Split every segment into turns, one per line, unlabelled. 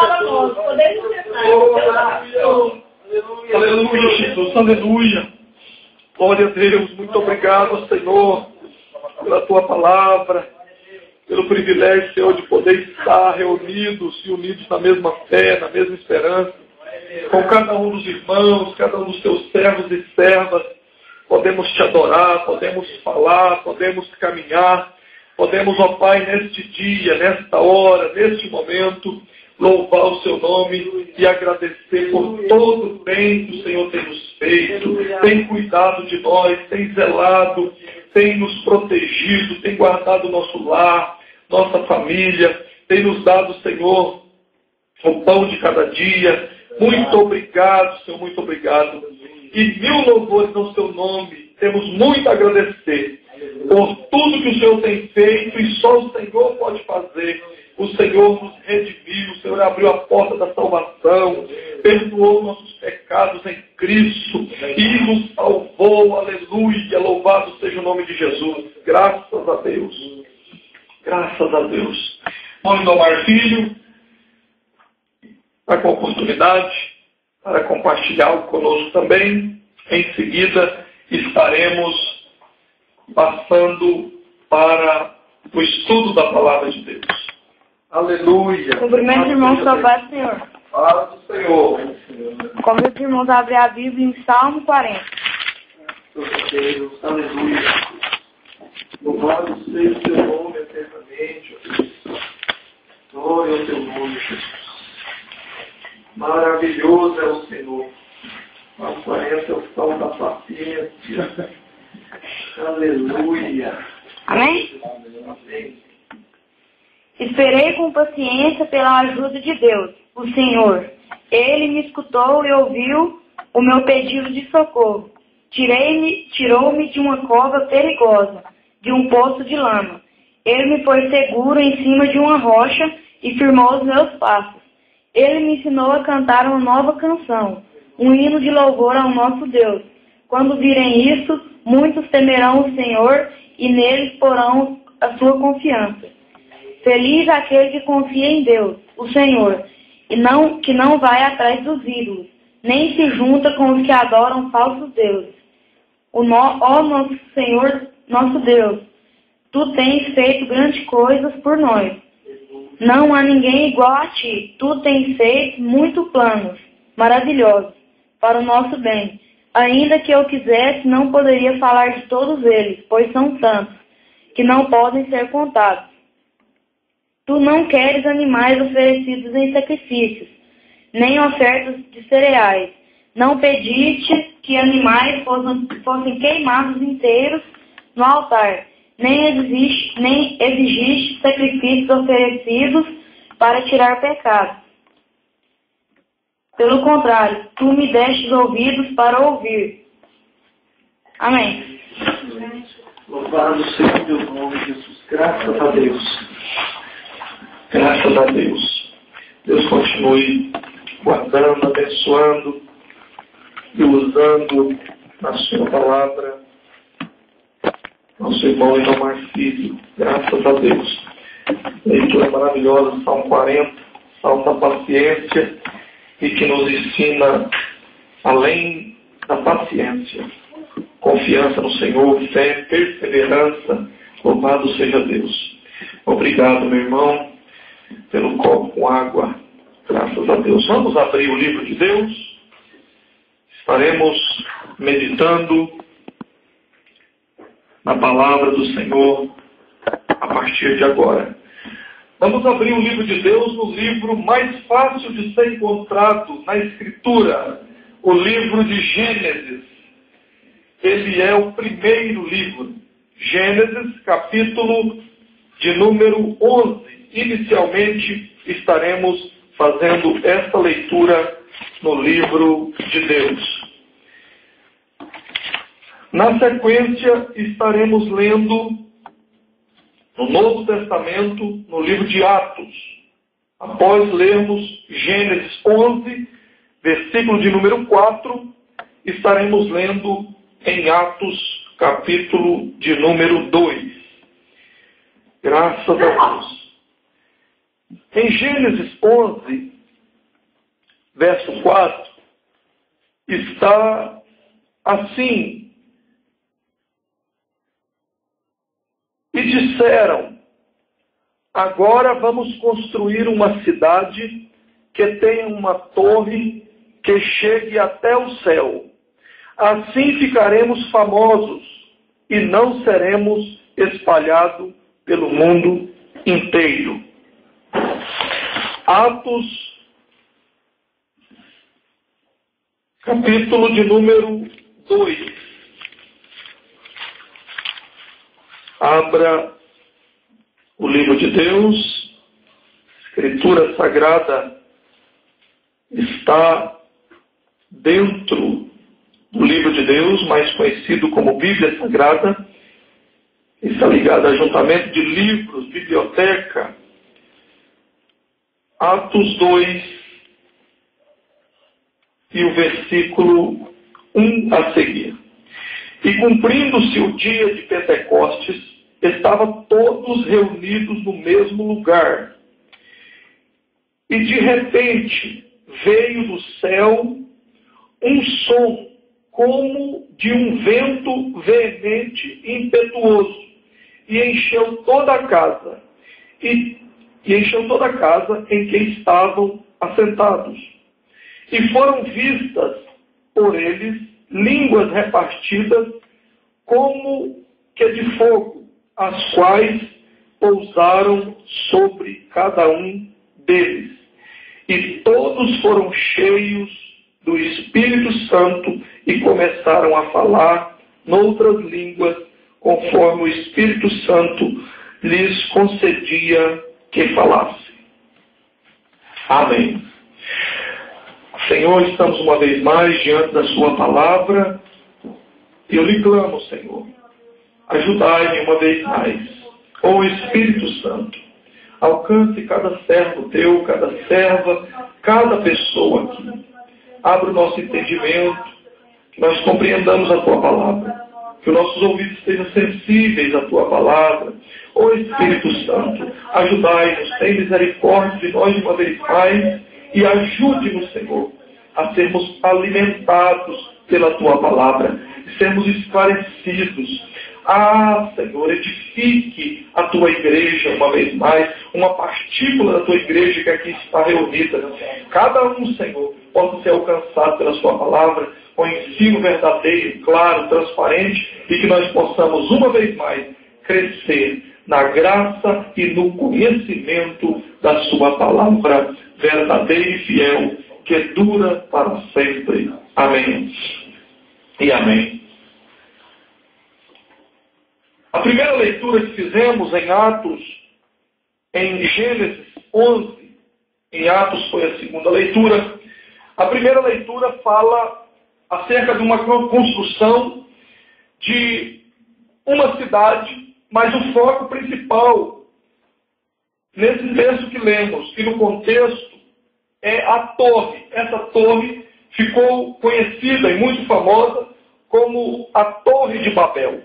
para nós. Podemos sentar.
Aleluia, Jesus, aleluia. Glória a Deus, muito obrigado, Senhor, pela Tua palavra, pelo privilégio, Senhor, de poder estar reunidos e unidos na mesma fé, na mesma esperança, com cada um dos irmãos, cada um dos Teus servos e servas. Podemos Te adorar, podemos falar, podemos caminhar, podemos, ó Pai, neste dia, nesta hora, neste momento, louvar o Seu nome e agradecer por todo o bem que o Senhor tem nos feito, tem cuidado de nós, tem zelado, tem nos protegido, tem guardado o nosso lar, nossa família, tem nos dado, Senhor, o pão de cada dia. Muito obrigado, Senhor, muito obrigado. E mil louvores ao Seu nome. Temos muito a agradecer por tudo que o Senhor tem feito e só o Senhor pode fazer. O Senhor nos redimiu, o Senhor abriu a porta da salvação, perdoou nossos pecados em Cristo e nos salvou. Aleluia, louvado seja o nome de Jesus. Graças a Deus. Graças a Deus. Vamos Omar Filho, está com a oportunidade para compartilhar algo conosco também. Em seguida, estaremos passando para o estudo da palavra de Deus. Aleluia.
Cumprimento, irmãos, com a paz do Senhor.
Paz do Senhor.
Convido os irmãos a abrir a Bíblia em Salmo 40.
Deus, aleluia. Louvado seja o Teu nome eternamente, ó Deus. Glória ao Teu nome, Jesus. Maravilhoso é o Senhor. Salmo 40 é o salmo da paciência. Aleluia.
Amém?
Amém.
Esperei com paciência pela ajuda de Deus, o Senhor. Ele me escutou e ouviu o meu pedido de socorro. Tirou-me de uma cova perigosa, de um poço de lama. Ele me pôs seguro em cima de uma rocha e firmou os meus passos. Ele me ensinou a cantar uma nova canção, um hino de louvor ao nosso Deus. Quando virem isso, muitos temerão o Senhor e neles porão a sua confiança. Feliz aquele que confia em Deus, o Senhor, e que não vai atrás dos ídolos, nem se junta com os que adoram falsos deuses. Ó nosso Senhor, nosso Deus, Tu tens feito grandes coisas por nós. Não há ninguém igual a Ti. Tu tens feito muitos planos maravilhosos para o nosso bem. Ainda que eu quisesse, não poderia falar de todos eles, pois são tantos, que não podem ser contados. Tu não queres animais oferecidos em sacrifícios, nem ofertas de cereais. Não pediste que animais fossem queimados inteiros no altar, nem exigiste sacrifícios oferecidos para tirar pecado. Pelo contrário, Tu me destes ouvidos para ouvir. Amém.
Louvado seja o Teu nome, Jesus. Graças a Deus. Graças a Deus. Deus continue guardando, abençoando e usando a Sua palavra. Nosso irmão Inomar Filho. Graças a Deus. Leitura maravilhosa, Salmo 40, Salmo da paciência, e que nos ensina, além da paciência, confiança no Senhor, fé, perseverança. Louvado seja Deus. Obrigado, meu irmão, pelo copo com água. Graças a Deus. Vamos abrir o livro de Deus. Estaremos meditando na palavra do Senhor a partir de agora. Vamos abrir o livro de Deus no livro mais fácil de ser encontrado na Escritura, o livro de Gênesis. Ele é o primeiro livro. Gênesis, capítulo de número 11. Inicialmente estaremos fazendo esta leitura no livro de Deus. Na sequência, estaremos lendo no Novo Testamento, no livro de Atos. Após lermos Gênesis 11, versículo de número 4, estaremos lendo em Atos, capítulo de número 2. Graças a Deus. Em Gênesis 11, verso 4, está assim: e disseram, agora vamos construir uma cidade que tenha uma torre que chegue até o céu. Assim ficaremos famosos e não seremos espalhados pelo mundo inteiro. Atos, capítulo de número 2. Abra o livro de Deus. Escritura Sagrada está dentro do livro de Deus, mais conhecido como Bíblia Sagrada. Está ligado a juntamento de livros, biblioteca. Atos 2 e o versículo 1 a seguir. E cumprindo-se o dia de Pentecostes, estavam todos reunidos no mesmo lugar. E de repente veio do céu um som como de um vento veemente e impetuoso, e encheu toda a casa, e encheu toda a casa em que estavam assentados. E foram vistas por eles línguas repartidas como que de fogo, as quais pousaram sobre cada um deles. E todos foram cheios do Espírito Santo e começaram a falar noutras línguas, conforme o Espírito Santo lhes concedia que falasse. Amém. Senhor, estamos uma vez mais diante da sua palavra. E eu lhe clamo, Senhor, ajudai-me uma vez mais. Ó Espírito Santo, alcance cada servo teu, cada serva, cada pessoa aqui. Abra o nosso entendimento, que nós compreendamos a tua palavra, que os nossos ouvidos estejam sensíveis à tua palavra. Ó Espírito Santo, ajudai-nos, tem misericórdia de nós de uma vez mais e ajude-nos, Senhor, a sermos alimentados pela tua palavra, sermos esclarecidos. Ah, Senhor, edifique a tua igreja uma vez mais, uma partícula da tua igreja que aqui está reunida. Cada um, Senhor, possa ser alcançado pela sua palavra, com ensino verdadeiro, claro, transparente, e que nós possamos uma vez mais crescer na graça e no conhecimento da sua palavra verdadeira e fiel, que dura para sempre. Amém e amém. A primeira leitura que fizemos em Atos, em Gênesis 11, em Atos foi a segunda leitura. A primeira leitura fala acerca de uma construção de uma cidade, mas o foco principal nesse texto que lemos e no contexto é a torre. Essa torre ficou conhecida e muito famosa como a Torre de Babel.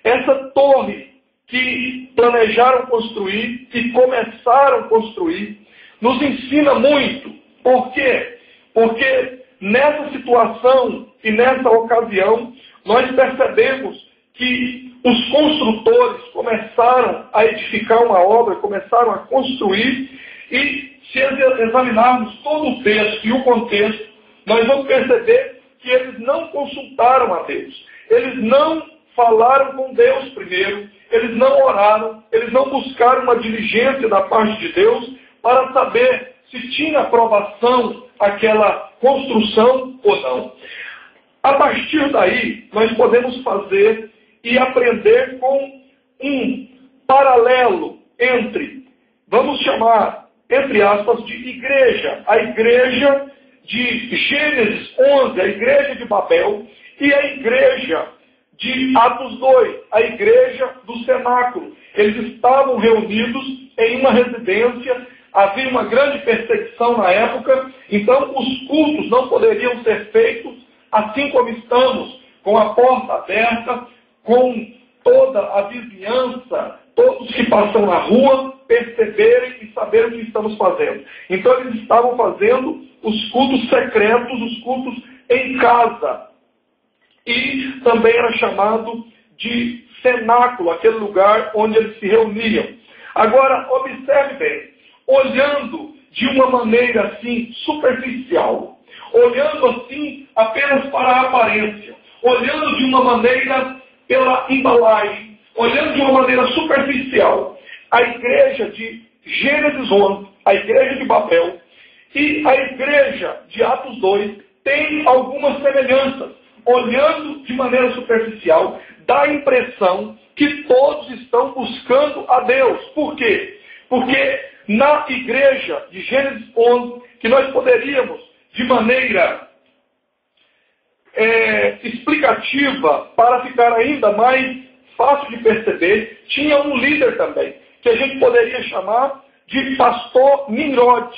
Essa torre que planejaram construir e começaram a construir nos ensina muito. Por quê? Porque nessa situação e nessa ocasião nós percebemos que os construtores começaram a edificar uma obra, começaram a construir, e se examinarmos todo o texto e o contexto, nós vamos perceber que eles não consultaram a Deus. Eles não falaram com Deus primeiro, eles não oraram, eles não buscaram uma diligência da parte de Deus para saber se tinha aprovação aquela construção ou não. A partir daí, nós podemos fazer e aprender com um paralelo entre, vamos chamar, entre aspas, de igreja. A igreja de Gênesis 11, a igreja de Babel, e a igreja de Atos 2, a igreja do cenáculo. Eles estavam reunidos em uma residência, havia uma grande perseguição na época, então os cultos não poderiam ser feitos assim como estamos, com a porta aberta, com toda a vizinhança, todos que passam na rua perceberem e saberem o que estamos fazendo. Então eles estavam fazendo os cultos secretos, os cultos em casa. E também era chamado de cenáculo, aquele lugar onde eles se reuniam. Agora, observe bem, olhando de uma maneira assim superficial, olhando assim apenas para a aparência, olhando de uma maneira pela embalagem, olhando de uma maneira superficial, a igreja de Gênesis 11, a igreja de Babel e a igreja de Atos 2 têm algumas semelhanças. Olhando de maneira superficial, dá a impressão que todos estão buscando a Deus. Por quê? Porque na igreja de Gênesis 11, que nós poderíamos, de maneira explicativa, para ficar ainda mais fácil de perceber, tinha um líder também, que a gente poderia chamar de pastor Nimrod.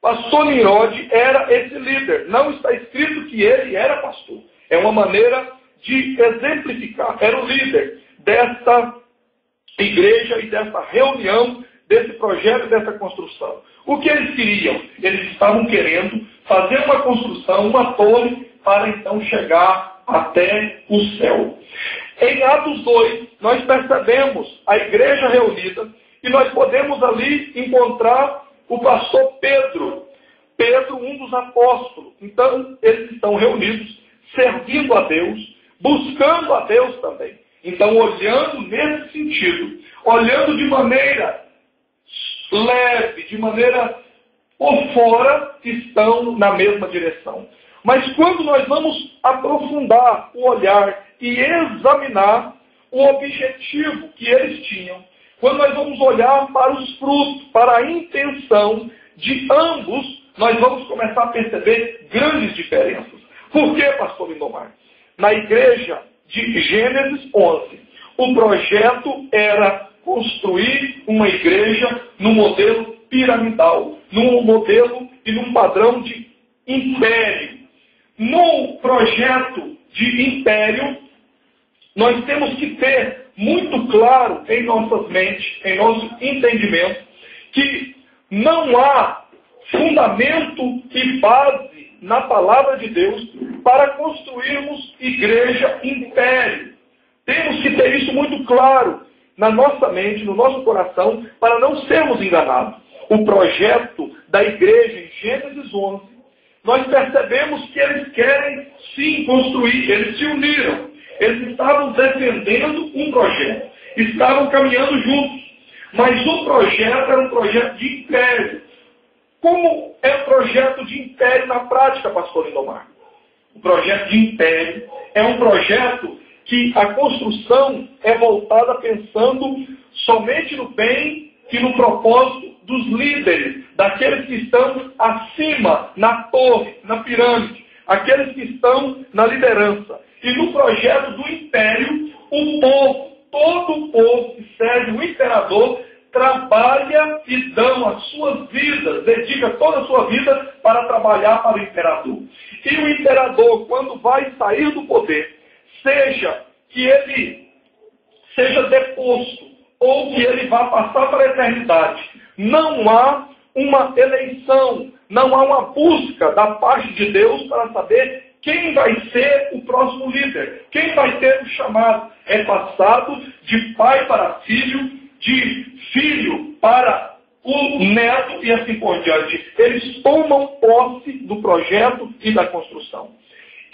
Pastor Nimrod era esse líder. Não está escrito que ele era pastor. É uma maneira de exemplificar. Era o líder desta igreja e dessa reunião, desse projeto, dessa construção. O que eles queriam? Eles estavam querendo fazer uma construção, uma torre, para então chegar até o céu. Em Atos 2, nós percebemos a igreja reunida e nós podemos ali encontrar o pastor Pedro. Pedro, um dos apóstolos. Então, eles estão reunidos, servindo a Deus, buscando a Deus também. Então, olhando nesse sentido, olhando de maneira leve, de maneira por fora, estão na mesma direção. Mas quando nós vamos aprofundar o olhar e examinar o objetivo que eles tinham, quando nós vamos olhar para os frutos, para a intenção de ambos, nós vamos começar a perceber grandes diferenças. Por quê, pastor Lindomar? Na igreja de Gênesis 11, o projeto era construir uma igreja num modelo piramidal, num modelo e num padrão de império. No projeto de império, nós temos que ter muito claro em nossas mentes, em nosso entendimento, que não há fundamento e base na palavra de Deus para construirmos igreja império. Temos que ter isso muito claro na nossa mente, no nosso coração, para não sermos enganados. O projeto da igreja em Gênesis 11, nós percebemos que eles querem sim construir, eles se uniram, eles estavam defendendo um projeto, estavam caminhando juntos, mas o projeto era um projeto de império. Como é o projeto de império na prática, pastor Lindomar? O projeto de império é um projeto que a construção é voltada pensando somente no bem e no propósito dos líderes, daqueles que estão acima, na torre, na pirâmide, aqueles que estão na liderança. E no projeto do império, o povo, todo o povo que serve o imperador, trabalha e dão as suas vidas, dedica toda a sua vida para trabalhar para o imperador. E o imperador, quando vai sair do poder, seja que ele seja deposto ou que ele vá passar para a eternidade, não há uma eleição, não há uma busca da parte de Deus para saber quem vai ser o próximo líder, quem vai ter o chamado. É passado de pai para filho, de filho para o neto e assim por diante. Eles tomam posse do projeto e da construção.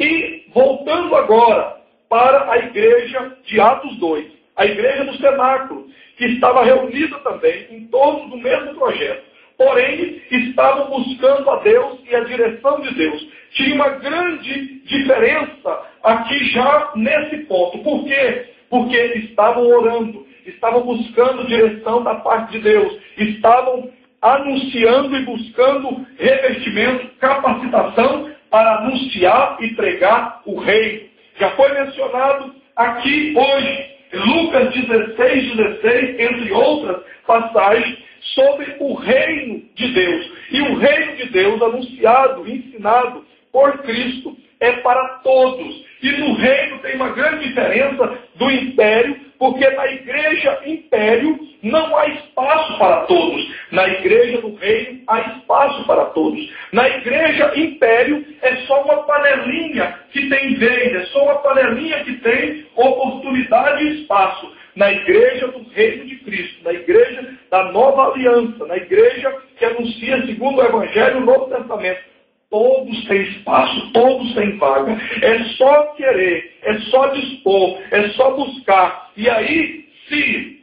E voltando agora para a igreja de Atos 2, a igreja do cenáculo, que estava reunida também em torno do mesmo projeto. Porém, estavam buscando a Deus e a direção de Deus. Tinha uma grande diferença aqui já nesse ponto. Por quê? Porque estavam orando, estavam buscando direção da parte de Deus, estavam anunciando e buscando revestimento, capacitação para anunciar e pregar o reino. Já foi mencionado aqui hoje, Lucas 16, entre outras passagens, sobre o reino de Deus. E o reino de Deus anunciado, ensinado por Cristo, é para todos. E no reino tem uma grande diferença do império, porque na igreja império não há espaço para todos. Na igreja do reino há espaço para todos. Na igreja império é só uma panelinha que tem vez, é só uma panelinha que tem oportunidade e espaço. Na igreja do reino de Cristo, na igreja da nova aliança, na igreja que anuncia segundo o Evangelho o Novo Testamento, todos têm espaço, todos têm vaga. É só querer, é só dispor, é só buscar. E aí, se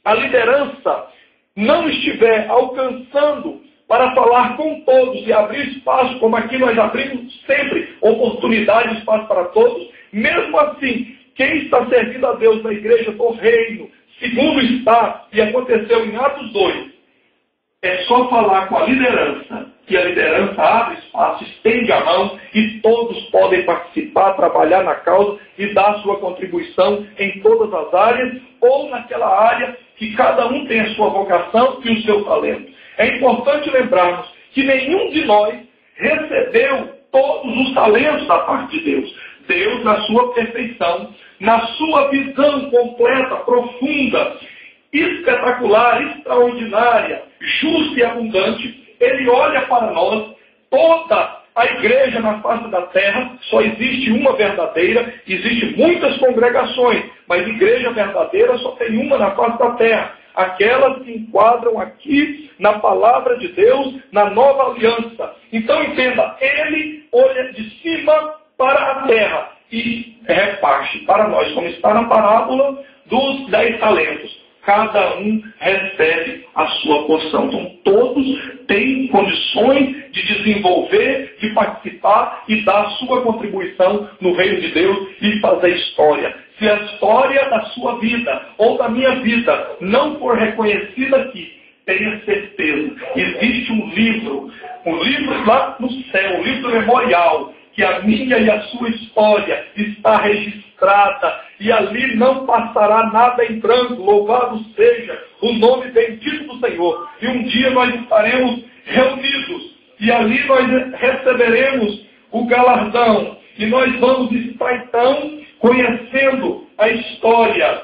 a liderança não estiver alcançando para falar com todos e abrir espaço, como aqui nós abrimos sempre oportunidade e espaço para todos, mesmo assim, quem está servindo a Deus na igreja do reino, segundo está, e aconteceu em Atos 2, é só falar com a liderança, que a liderança abre espaço, estende a mão, e todos podem participar, trabalhar na causa e dar sua contribuição em todas as áreas, ou naquela área que cada um tem a sua vocação e o seu talento. É importante lembrarmos que nenhum de nós recebeu todos os talentos da parte de Deus. Deus, na sua perfeição, na sua visão completa, profunda, espetacular, extraordinária, justa e abundante, Ele olha para nós, toda a igreja na face da terra, só existe uma verdadeira, existem muitas congregações, mas igreja verdadeira só tem uma na face da terra. Aquelas que enquadram aqui na palavra de Deus, na nova aliança. Então entenda, Ele olha de cima para a terra e reparte para nós, como está na parábola dos 10 talentos. Cada um recebe a sua porção. Então todos têm condições de desenvolver, de participar e dar a sua contribuição no reino de Deus e fazer história. Se a história da sua vida ou da minha vida não for reconhecida aqui, tenha certeza, existe um livro lá no céu, um livro memorial, que a minha e a sua história está registrada, e ali não passará nada em branco. Louvado seja o nome bendito do Senhor. E um dia nós estaremos reunidos, e ali nós receberemos o galardão, e nós vamos estar então conhecendo a história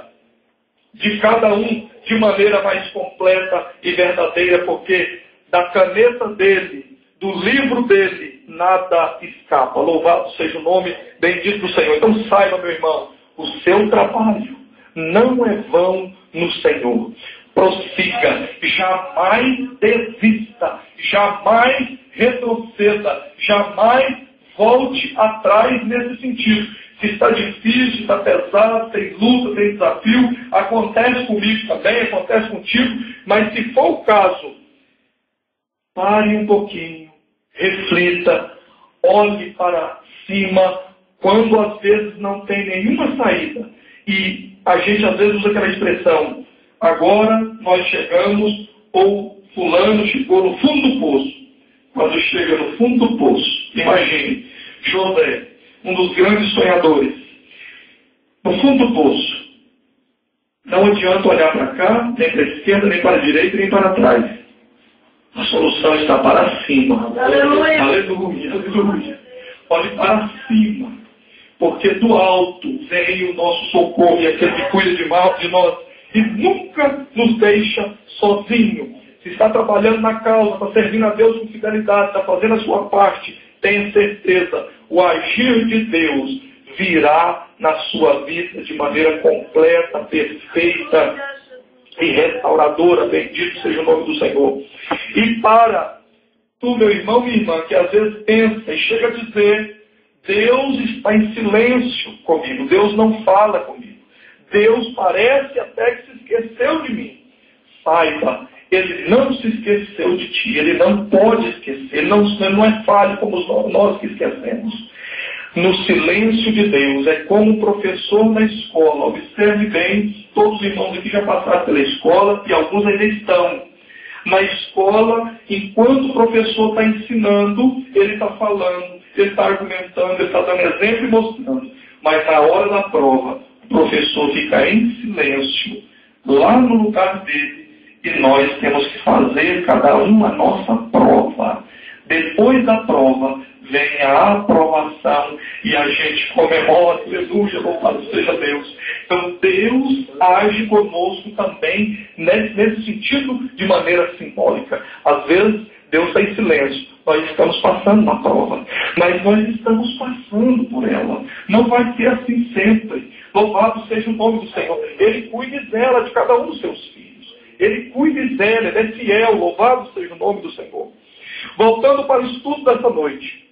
de cada um de maneira mais completa e verdadeira, porque da caneta dele, do livro dele, nada escapa. Louvado seja o nome bendito do Senhor. Então saiba, meu irmão, o seu trabalho não é vão no Senhor. Prossiga, jamais desista, jamais retroceda, jamais volte atrás nesse sentido. Se está difícil, está pesado, tem luta, tem desafio, acontece comigo também, acontece contigo, mas se for o caso, pare um pouquinho, reflita, olhe para cima, quando às vezes não tem nenhuma saída. E a gente às vezes usa aquela expressão, agora nós chegamos, ou fulano chegou no fundo do poço. Quando chega no fundo do poço, imagine, José, um dos grandes sonhadores, no fundo do poço. Não adianta olhar para cá, nem para a esquerda, nem para a direita, nem para trás. A solução está para cima.
Aleluia.
Aleluia, aleluia. Olhe para cima, porque do alto vem o nosso socorro, e aquele que cuida de nós e nunca nos deixa sozinho. Se está trabalhando na causa, está servindo a Deus com fidelidade, está fazendo a sua parte, tenha certeza, o agir de Deus virá na sua vida de maneira completa, perfeita e restauradora. Bendito seja o nome do Senhor. E para tu, meu irmão, minha irmã, que às vezes pensa e chega a dizer, Deus está em silêncio comigo, Deus não fala comigo, Deus parece até que se esqueceu de mim. Saiba, Ele não se esqueceu de ti, Ele não pode esquecer, Ele não é falho como nós que esquecemos. No silêncio de Deus, é como um professor na escola. Observe bem, todos os irmãos aqui já passaram pela escola e alguns ainda estão. Na escola, enquanto o professor está ensinando, ele está falando, ele está argumentando, ele está dando exemplo e mostrando. Mas na hora da prova, o professor fica em silêncio, lá no lugar dele, e nós temos que fazer cada um a nossa prova. depois da prova, vem a aprovação e a gente comemora, aleluia, louvado seja Deus. Então Deus age conosco também nesse sentido de maneira simbólica. Às vezes Deus está em silêncio, nós estamos passando na prova, mas nós estamos passando por ela. Não vai ser assim sempre. Louvado seja o nome do Senhor. Ele cuida dela, de cada um dos seus filhos. Ele cuida dela, ele é fiel, louvado seja o nome do Senhor. Voltando para o estudo dessa noite.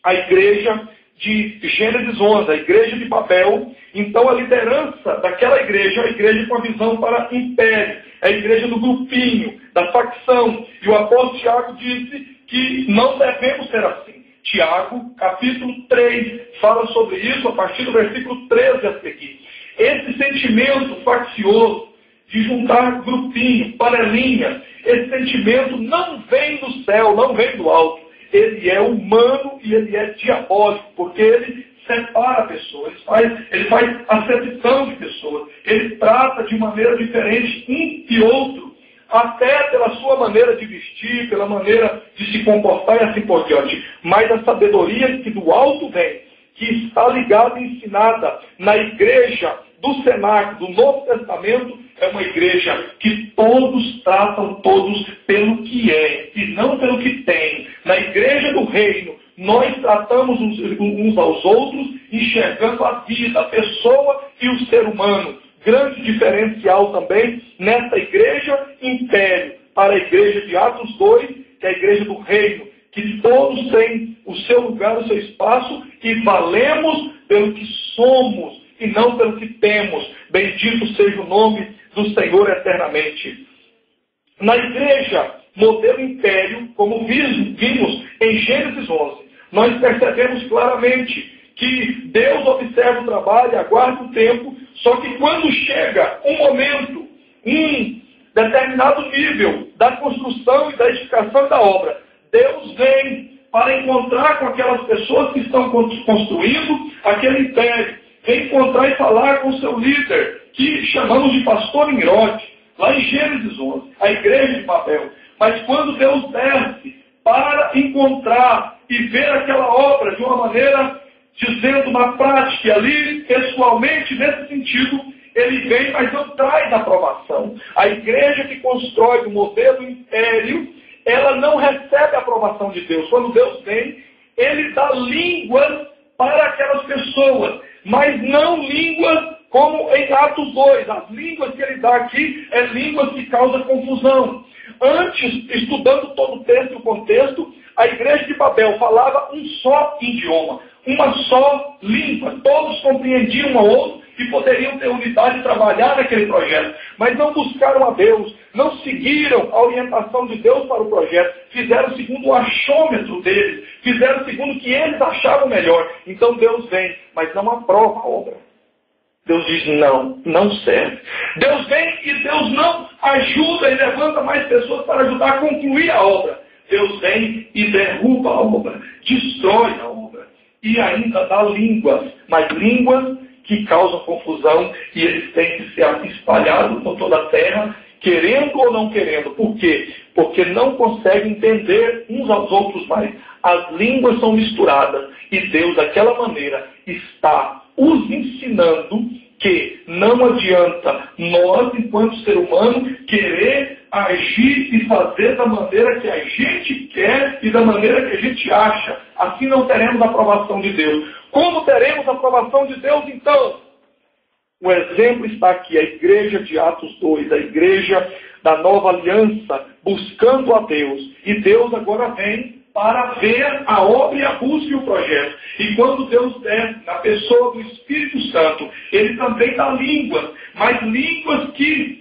A igreja de Gênesis 11, a igreja de Babel. Então a liderança daquela igreja, a igreja com a visão para império, a igreja do grupinho, da facção. E o apóstolo Tiago disse que não devemos ser assim. Tiago, capítulo 3, fala sobre isso a partir do versículo 13 a seguir. Esse sentimento faccioso de juntar grupinho, panelinha, esse sentimento não vem do céu, não vem do alto. Ele é humano e ele é diabólico, porque ele separa pessoas, ele faz acepção de pessoas, ele trata de maneira diferente um e outro, até pela sua maneira de vestir, pela maneira de se comportar e assim por diante. Mas a sabedoria que do alto vem, que está ligada e ensinada na igreja do Cenáculo, do Novo Testamento, é uma igreja que todos tratam todos pelo que é e não pelo que tem. Na igreja do reino, nós tratamos uns aos outros, enxergando a vida, a pessoa e o ser humano. Grande diferencial também nessa igreja império, para a igreja de Atos 2, que é a igreja do reino, que todos têm o seu lugar, o seu espaço, e valemos pelo que somos e não pelo que temos. Bendito seja o nome do Senhor eternamente. Na igreja modelo império, como vimos em Gênesis 11, nós percebemos claramente que Deus observa o trabalho, aguarda o tempo, só que quando chega um momento, um determinado nível da construção e da edificação da obra, Deus vem para encontrar com aquelas pessoas que estão construindo aquele império, vem encontrar e falar com o seu líder, que chamamos de pastor Nimrod, lá em Gênesis 11, a igreja de Babel. Mas quando Deus desce para encontrar e ver aquela obra de uma maneira, dizendo uma prática ali, pessoalmente, nesse sentido, ele vem, mas não traz aprovação. A igreja que constrói o modelo império, ela não recebe a aprovação de Deus. Quando Deus vem, ele dá línguas para aquelas pessoas, mas não línguas como em Atos 2. As línguas que ele dá aqui é línguas que causam confusão. Antes, estudando todo o texto e o contexto, a igreja de Babel falava um só idioma, uma só língua. Todos compreendiam um ao outro e poderiam ter unidade e trabalhar naquele projeto. Mas não buscaram a Deus, não seguiram a orientação de Deus para o projeto. Fizeram segundo o achômetro deles, fizeram segundo o que eles achavam melhor. Então Deus vem, mas não aprova a obra. Deus diz não serve. Deus vem e Deus não ajuda e levanta mais pessoas para ajudar a concluir a obra. Deus vem e derruba a obra, destrói a obra. E ainda dá línguas, mas línguas que causam confusão e eles têm que ser espalhados por toda a terra, querendo ou não querendo. Por quê? Porque não conseguem entender uns aos outros mais. As línguas são misturadas e Deus, daquela maneira, está os ensinando que não adianta nós, enquanto ser humano, querer agir e fazer da maneira que a gente quer e da maneira que a gente acha. Assim não teremos a aprovação de Deus. Como teremos a aprovação de Deus, então? O exemplo está aqui, a igreja de Atos 2, a igreja da nova aliança, buscando a Deus. E Deus agora vem para ver a obra e a busca e o projeto. E quando Deus desce na pessoa do Espírito Santo, Ele também dá línguas, mas línguas que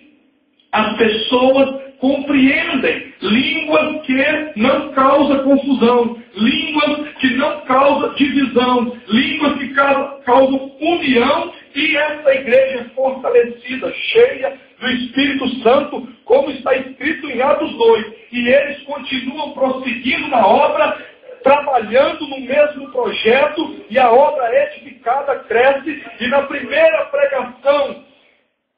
as pessoas compreendem, línguas que não causam confusão, línguas que não causam divisão, línguas que causam união, e essa igreja é fortalecida, cheia do Espírito Santo, como está escrito em Atos 2. E eles continuam prosseguindo na obra, trabalhando no mesmo projeto, e a obra edificada cresce. E na primeira pregação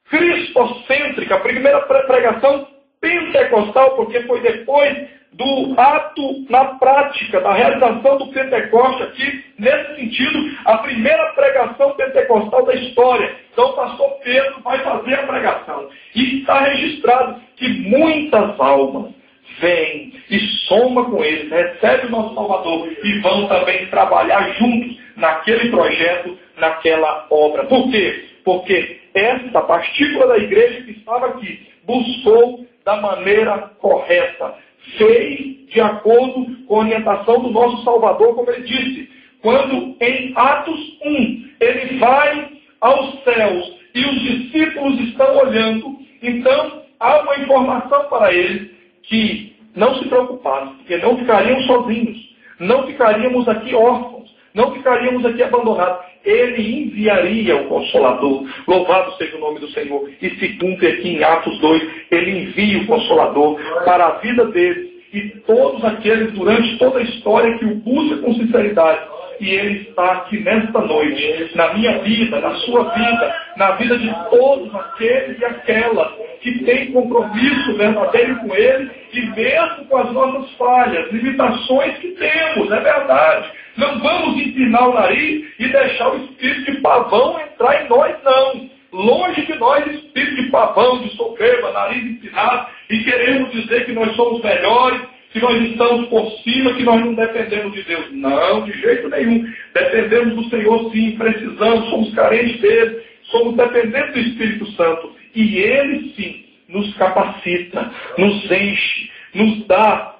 cristocêntrica, a primeira pregação pentecostal, porque foi depois do ato na prática, da realização do Pentecoste aqui, nesse sentido, a primeira pregação pentecostal da história. Então o pastor Pedro vai fazer a pregação. E está registrado que muitas almas vêm e soma com eles, recebem o nosso Salvador e vão também trabalhar juntos naquele projeto, naquela obra. Por quê? Porque esta partícula da igreja que estava aqui buscou da maneira correta, fez de acordo com a orientação do nosso Salvador, como ele disse, quando em Atos 1 ele vai aos céus e os discípulos estão olhando, então há uma informação para eles que não se preocupassem, porque não ficariam sozinhos, não ficaríamos aqui órfãos, não ficaríamos aqui abandonados. Ele enviaria o Consolador. Louvado seja o nome do Senhor. E se cumpre aqui em Atos 2, ele envia o Consolador para a vida deles e todos aqueles durante toda a história que o buscam com sinceridade. E ele está aqui nesta noite, na minha vida, na sua vida, na vida de todos aqueles e aquelas que têm compromisso verdadeiro com ele, e mesmo com as nossas falhas, limitações que temos, é verdade. Não vamos empinar o nariz e deixar o espírito de pavão entrar em nós, não. Longe de nós, espírito de pavão, de soberba, nariz empinado, e queremos dizer que nós somos melhores, que nós estamos por cima, que nós não dependemos de Deus. Não, de jeito nenhum. Dependemos do Senhor, sim, precisamos, somos carentes dele, somos dependentes do Espírito Santo. E ele, sim, nos capacita, nos enche, nos dá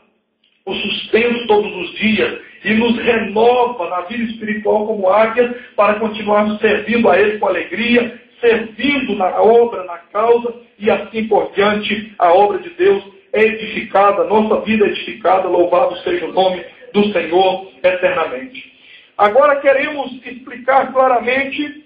o sustento todos os dias e nos renova na vida espiritual como águias para continuarmos servindo a ele com alegria, servindo na obra, na causa e assim por diante. A obra de Deus é edificada, nossa vida é edificada, louvado seja o nome do Senhor eternamente. Agora queremos explicar claramente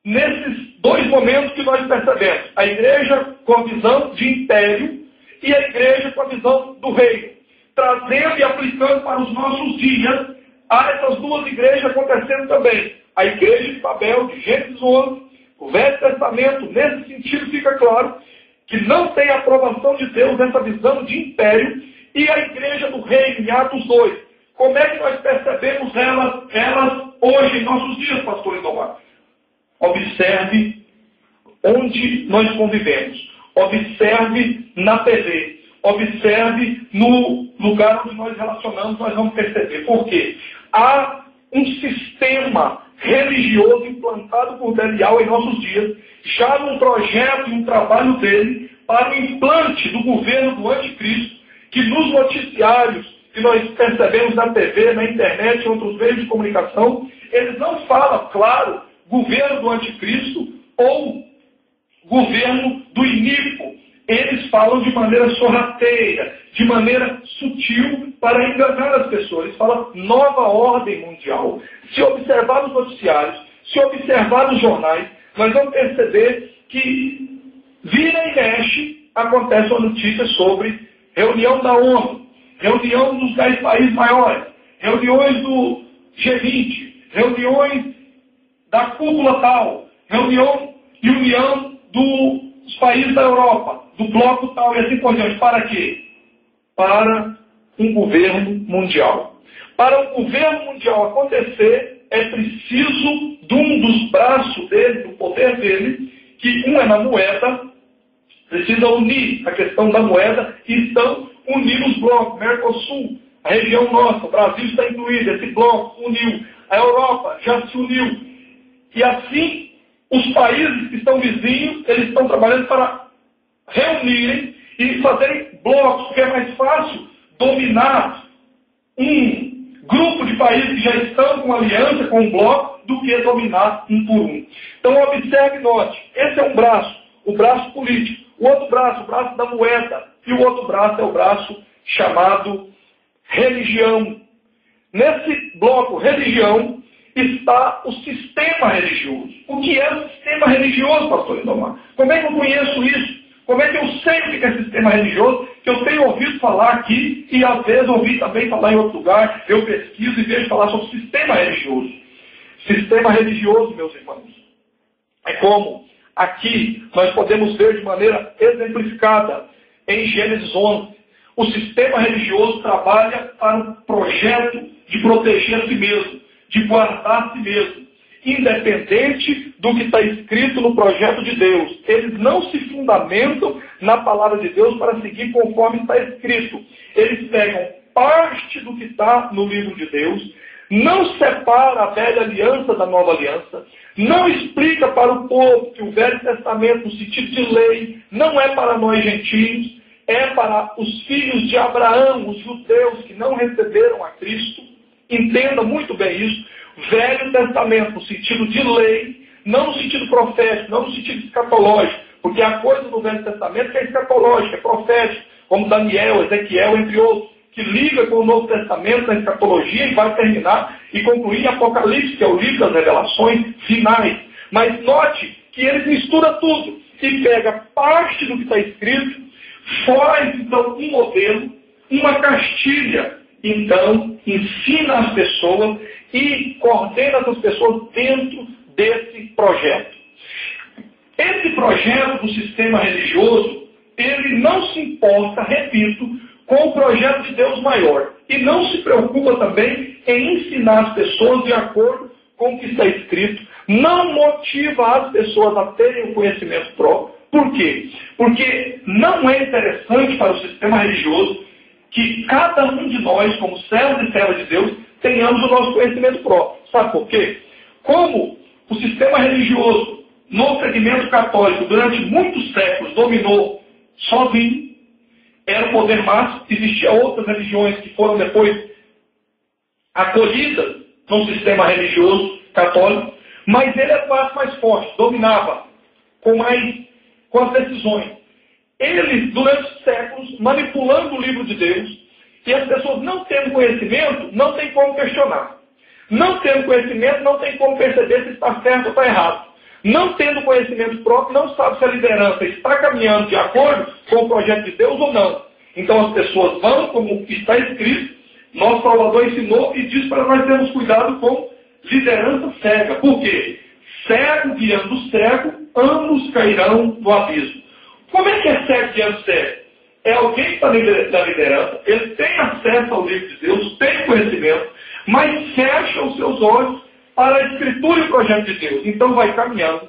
nesses dois momentos que nós percebemos. A igreja com a visão de império e a igreja com a visão do reino. Trazendo e aplicando para os nossos dias, há essas duas igrejas acontecendo também. A igreja de Babel, de Gênesis 11, o Velho Testamento, nesse sentido fica claro que não tem a aprovação de Deus nessa visão de império, e a igreja do reino, em Atos 2. Como é que nós percebemos elas hoje, em nossos dias, pastor Lindomar? Observe onde nós convivemos. Observe na TV. Observe no lugar onde nós relacionamos, nós vamos perceber. Por quê? Há um sistema religioso implantado por Belial em nossos dias, já num projeto e um trabalho dele para o implante do governo do anticristo, que nos noticiários que nós percebemos na TV, na internet e outros meios de comunicação, eles não falam, claro, governo do anticristo ou governo do iníquo. Eles falam de maneira sorrateira, de maneira sutil, para enganar as pessoas. Eles falam nova ordem mundial. Se observar os noticiários, se observar os jornais, nós vamos perceber que vira e mexe, acontece uma notícia sobre reunião da ONU, reunião dos 10 países maiores, reuniões do G20, reuniões da cúpula tal, reunião e união dos países da Europa, do bloco tal e assim por diante. Para quê? Para um governo mundial. Para um governo mundial acontecer, é preciso de um dos braços dele, do poder dele, que um é na moeda, precisa unir a questão da moeda, e estão unidos os blocos, Mercosul, a região nossa, o Brasil está incluído, esse bloco uniu, a Europa já se uniu. E assim, os países que estão vizinhos, eles estão trabalhando para reunirem e fazerem blocos, porque é mais fácil dominar um grupo de países que já estão com aliança, com um bloco, do que dominar um por um. Então observe e note, esse é um braço, o braço político. O outro braço, o braço da moeda. E o outro braço é o braço chamado religião. Nesse bloco religião está o sistema religioso. O que é o sistema religioso, pastor Lindomar? Como é que eu conheço isso? Como é que eu sei o que é sistema religioso? Que eu tenho ouvido falar aqui e às vezes ouvi também falar em outro lugar. Eu pesquiso e vejo falar sobre sistema religioso. Sistema religioso, meus irmãos, é como aqui nós podemos ver de maneira exemplificada em Gênesis 11, O sistema religioso trabalha para um projeto de proteger a si mesmo, de guardar a si mesmo, independente do que está escrito no projeto de Deus. Eles não se fundamentam na palavra de Deus para seguir conforme está escrito. Eles pegam parte do que está no livro de Deus, não separa a velha aliança da nova aliança, não explica para o povo que o Velho Testamento, no sentido de lei, não é para nós gentios, é para os filhos de Abraão, os judeus que não receberam a Cristo. Entenda muito bem isso. Velho Testamento, no sentido de lei, não no sentido profético, não no sentido escatológico, porque há coisa no Velho Testamento que é escatológica, é profético, como Daniel, Ezequiel, entre outros, que liga com o Novo Testamento na escatologia e vai terminar e concluir em Apocalipse, que é o livro das revelações finais. Mas note que eles misturam tudo e pega parte do que está escrito, faz então um modelo, uma castilha, então ensina as pessoas e coordena essas pessoas dentro desse projeto. Esse projeto do sistema religioso, ele não se importa, repito, com o projeto de Deus maior. E não se preocupa também em ensinar as pessoas de acordo com o que está escrito. Não motiva as pessoas a terem o conhecimento próprio. Por quê? Porque não é interessante para o sistema religioso que cada um de nós, como servos e servas de Deus, tenhamos o nosso conhecimento próprio. Sabe por quê? Como o sistema religioso no segmento católico durante muitos séculos dominou sozinho, era o poder máximo, existiam outras religiões que foram depois acolhidas no sistema religioso católico, mas ele era mais forte, dominava com as decisões. Eles, durante séculos, manipulando o livro de Deus, e as pessoas não tendo conhecimento, não tem como questionar. Não tendo conhecimento, não tem como perceber se está certo ou está errado. Não tendo conhecimento próprio, não sabe se a liderança está caminhando de acordo com o projeto de Deus ou não. Então as pessoas vão, como está escrito, nosso Salvador ensinou e diz para nós termos cuidado com liderança cega. Por quê? Cego guiando cego, ambos cairão no abismo. Como é que é cego guiando cego? É alguém que está na liderança, ele tem acesso ao livro de Deus, tem conhecimento, mas fecha os seus olhos para a escritura e o projeto de Deus. Então vai caminhando.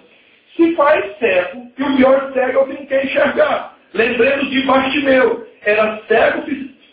Se faz cego, e o pior cego é o que não quer enxergar. Lembremos de Bartimeu. Era cego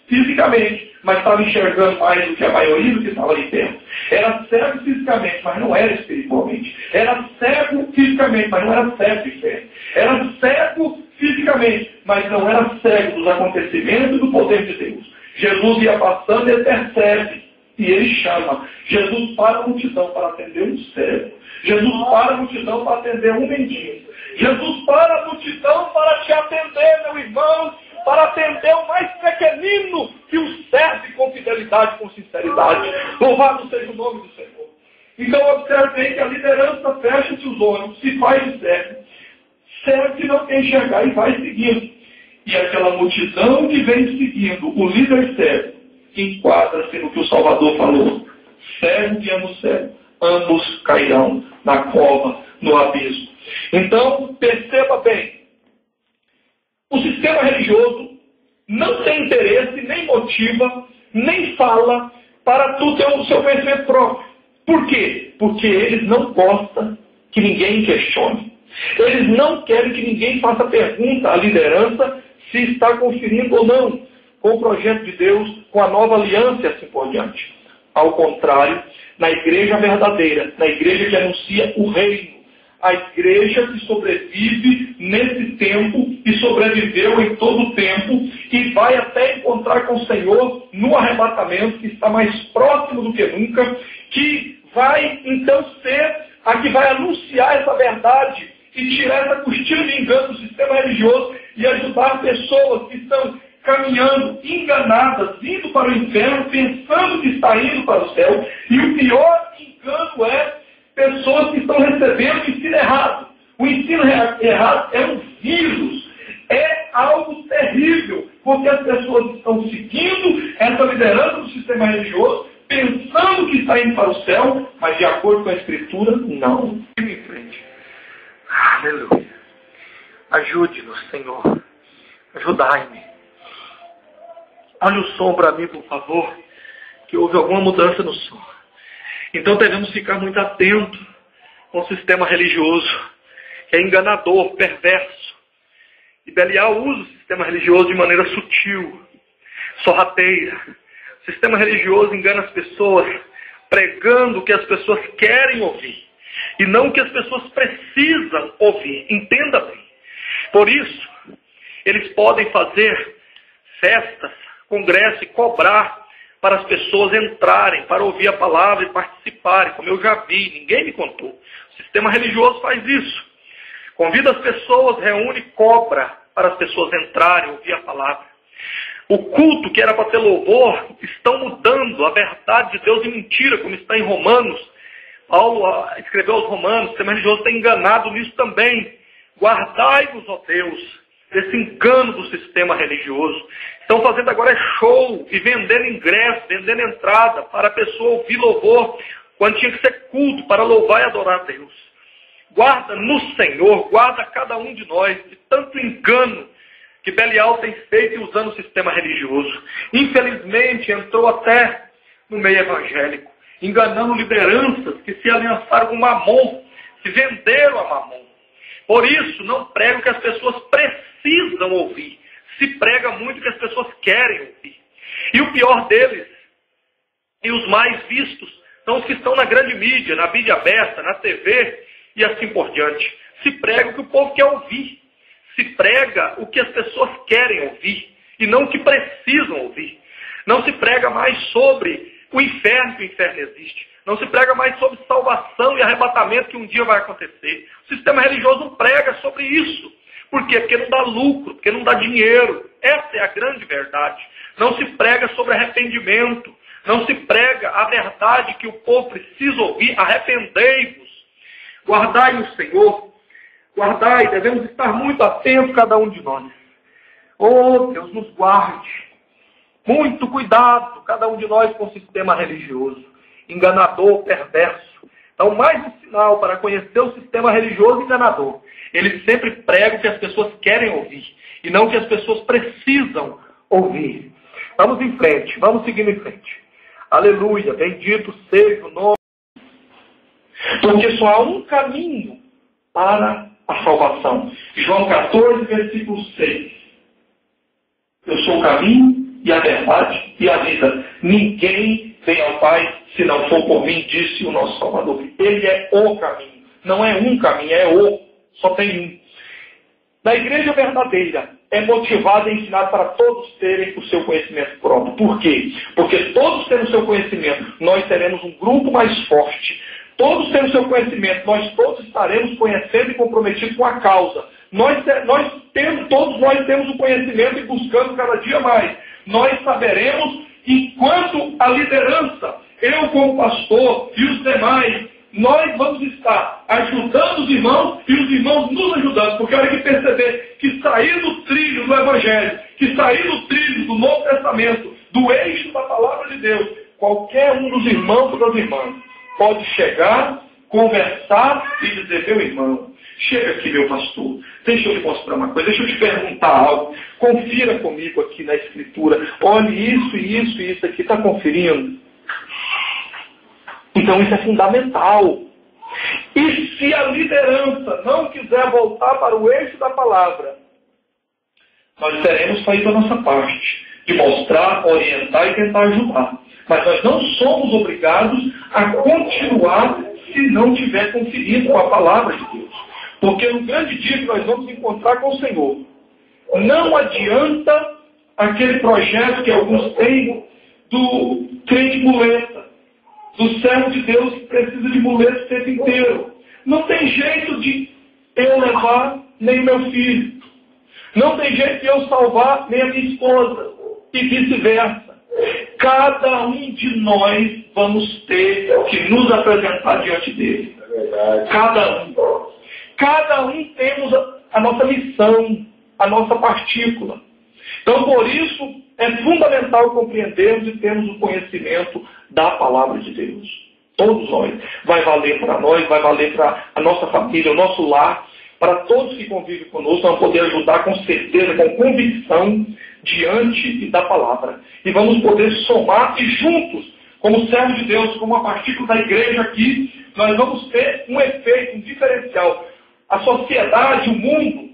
fisicamente, mas estava enxergando mais do que a maioria do que estava ali dentro. Era cego fisicamente, mas não era espiritualmente. Era cego fisicamente, mas não era cego de fé. Era cego fisicamente, mas não era cego dos acontecimentos e do poder de Deus. Jesus ia passando e ele percebe. E ele chama. Jesus para a multidão para atender um cego. Jesus para a multidão para atender um mendigo. Jesus para a multidão para te atender, meu irmão, para atender o mais pequenino que o serve com fidelidade, com sinceridade. Louvado seja o nome do Senhor. Então observe aí que a liderança fecha os olhos, se faz de cego, cego que não quer enxergar e vai seguindo. E aquela multidão que vem seguindo o líder cego, enquadra-se no que o Salvador falou. Cego guiando cego, ambos cairão na cova, no abismo. Então, perceba bem, o sistema religioso não tem interesse, nem motiva, nem fala para tu ter o seu conhecimento próprio. Por quê? Porque eles não gostam que ninguém questione. Eles não querem que ninguém faça pergunta à liderança se está conferindo ou não com o projeto de Deus, com a nova aliança e assim por diante. Ao contrário, na igreja verdadeira, na igreja que anuncia o reino, a igreja que sobrevive nesse tempo e sobreviveu em todo o tempo e vai até encontrar com o Senhor no arrebatamento, que está mais próximo do que nunca, que vai então ser a que vai anunciar essa verdade e tirar essa costilha de engano do sistema religioso e ajudar pessoas que estão caminhando enganadas, indo para o inferno, pensando que está indo para o céu. E o pior engano é pessoas que estão recebendo o ensino errado. O ensino errado é um vírus, é algo terrível, porque as pessoas estão seguindo essa liderança do sistema religioso, pensando que está indo para o céu, mas de acordo com a Escritura, não. Em frente. Aleluia. Ajude-nos, Senhor. Ajudai-me. Olhe o som para mim, por favor, que houve alguma mudança no som. Então devemos ficar muito atentos com o sistema religioso, que é enganador, perverso. E Belial usa o sistema religioso de maneira sutil, sorrateira. O sistema religioso engana as pessoas, pregando o que as pessoas querem ouvir, e não o que as pessoas precisam ouvir. Entenda bem. Por isso, eles podem fazer festas, congressos e cobrar para as pessoas entrarem, para ouvir a palavra e participarem, como eu já vi, ninguém me contou. O sistema religioso faz isso. Convida as pessoas, reúne, cobra para as pessoas entrarem, ouvir a palavra. O culto que era para ter louvor, estão mudando a verdade de Deus em mentira, como está em Romanos. Paulo escreveu aos Romanos, o sistema religioso está enganado nisso também. Guardai-vos, ó Deus, desse engano do sistema religioso. Estão fazendo agora show e vendendo ingresso, vendendo entrada para a pessoa ouvir louvor, quando tinha que ser culto para louvar e adorar a Deus. Guarda no Senhor, guarda cada um de nós de tanto engano que Belial tem feito usando o sistema religioso. Infelizmente entrou até no meio evangélico, enganando lideranças que se aliançaram com Mamon, se venderam a Mamon. Por isso, não prega o que as pessoas precisam ouvir. Se prega muito o que as pessoas querem ouvir. E o pior deles, e os mais vistos, são os que estão na grande mídia, na mídia aberta, na TV e assim por diante. Se prega o que o povo quer ouvir. Se prega o que as pessoas querem ouvir e não o que precisam ouvir. Não se prega mais sobre o inferno, que o inferno existe. Não se prega mais sobre salvação e arrebatamento que um dia vai acontecer. O sistema religioso não prega sobre isso. Por quê? Porque não dá lucro, porque não dá dinheiro. Essa é a grande verdade. Não se prega sobre arrependimento. Não se prega a verdade que o povo precisa ouvir. Arrependei-vos. Guardai o Senhor. Guardai, devemos estar muito atentos cada um de nós. Oh, Deus nos guarde. Muito cuidado, cada um de nós, com o sistema religioso. Enganador, perverso. Então, mais um sinal para conhecer o sistema religioso enganador. Ele sempre prega o que as pessoas querem ouvir, e não o que as pessoas precisam ouvir. Vamos em frente, vamos seguindo em frente. Aleluia, bendito seja o nome. Porque só há um caminho para a salvação. João 14, versículo 6. Eu sou o caminho e a verdade e a vida. Ninguém vem ao Pai se não for por mim, disse o nosso Salvador. Ele é o caminho. Não é um caminho, é o. Só tem um. Na igreja verdadeira, é motivada e ensinada para todos terem o seu conhecimento próprio. Por quê? Porque todos tendo o seu conhecimento, nós teremos um grupo mais forte. Todos tendo o seu conhecimento, nós todos estaremos conhecendo e comprometidos com a causa. Todos nós temos o conhecimento e buscando cada dia mais. Nós saberemos, enquanto a liderança, eu como pastor e os demais, nós vamos estar ajudando os irmãos e os irmãos nos ajudando. Porque a hora que perceber que sair do trilho do Evangelho, que sair do trilho do Novo Testamento, do eixo da Palavra de Deus, qualquer um dos irmãos ou das irmãs pode chegar, conversar e dizer: meu irmão, chega aqui, meu pastor, deixa eu te mostrar uma coisa, deixa eu te perguntar algo, confira comigo aqui na Escritura, olhe isso e isso e isso aqui, está conferindo? Então isso é fundamental. E se a liderança não quiser voltar para o eixo da palavra, nós teremos feito a nossa parte, de mostrar, orientar e tentar ajudar. Mas nós não somos obrigados a continuar se não tiver conferido com a palavra de Deus. Porque no grande dia que nós vamos encontrar com o Senhor, não adianta aquele projeto que alguns têm do crente muleta, do servo de Deus que precisa de muleta o tempo inteiro. Não tem jeito de eu levar nem meu filho. Não tem jeito de eu salvar nem a minha esposa. E vice-versa. Cada um de nós vamos ter que nos apresentar diante dele. Cada um. Cada um temos a nossa missão, a nossa partícula. Então, por isso, é fundamental compreendermos e termos o conhecimento da palavra de Deus. Todos nós. Vai valer para nós, vai valer para a nossa família, o nosso lar, para todos que convivem conosco, vamos poder ajudar com certeza, com convicção, diante da palavra. E vamos poder somar e juntos, como servo de Deus, como uma partícula da igreja aqui, nós vamos ter um efeito, um diferencial. A sociedade, o mundo,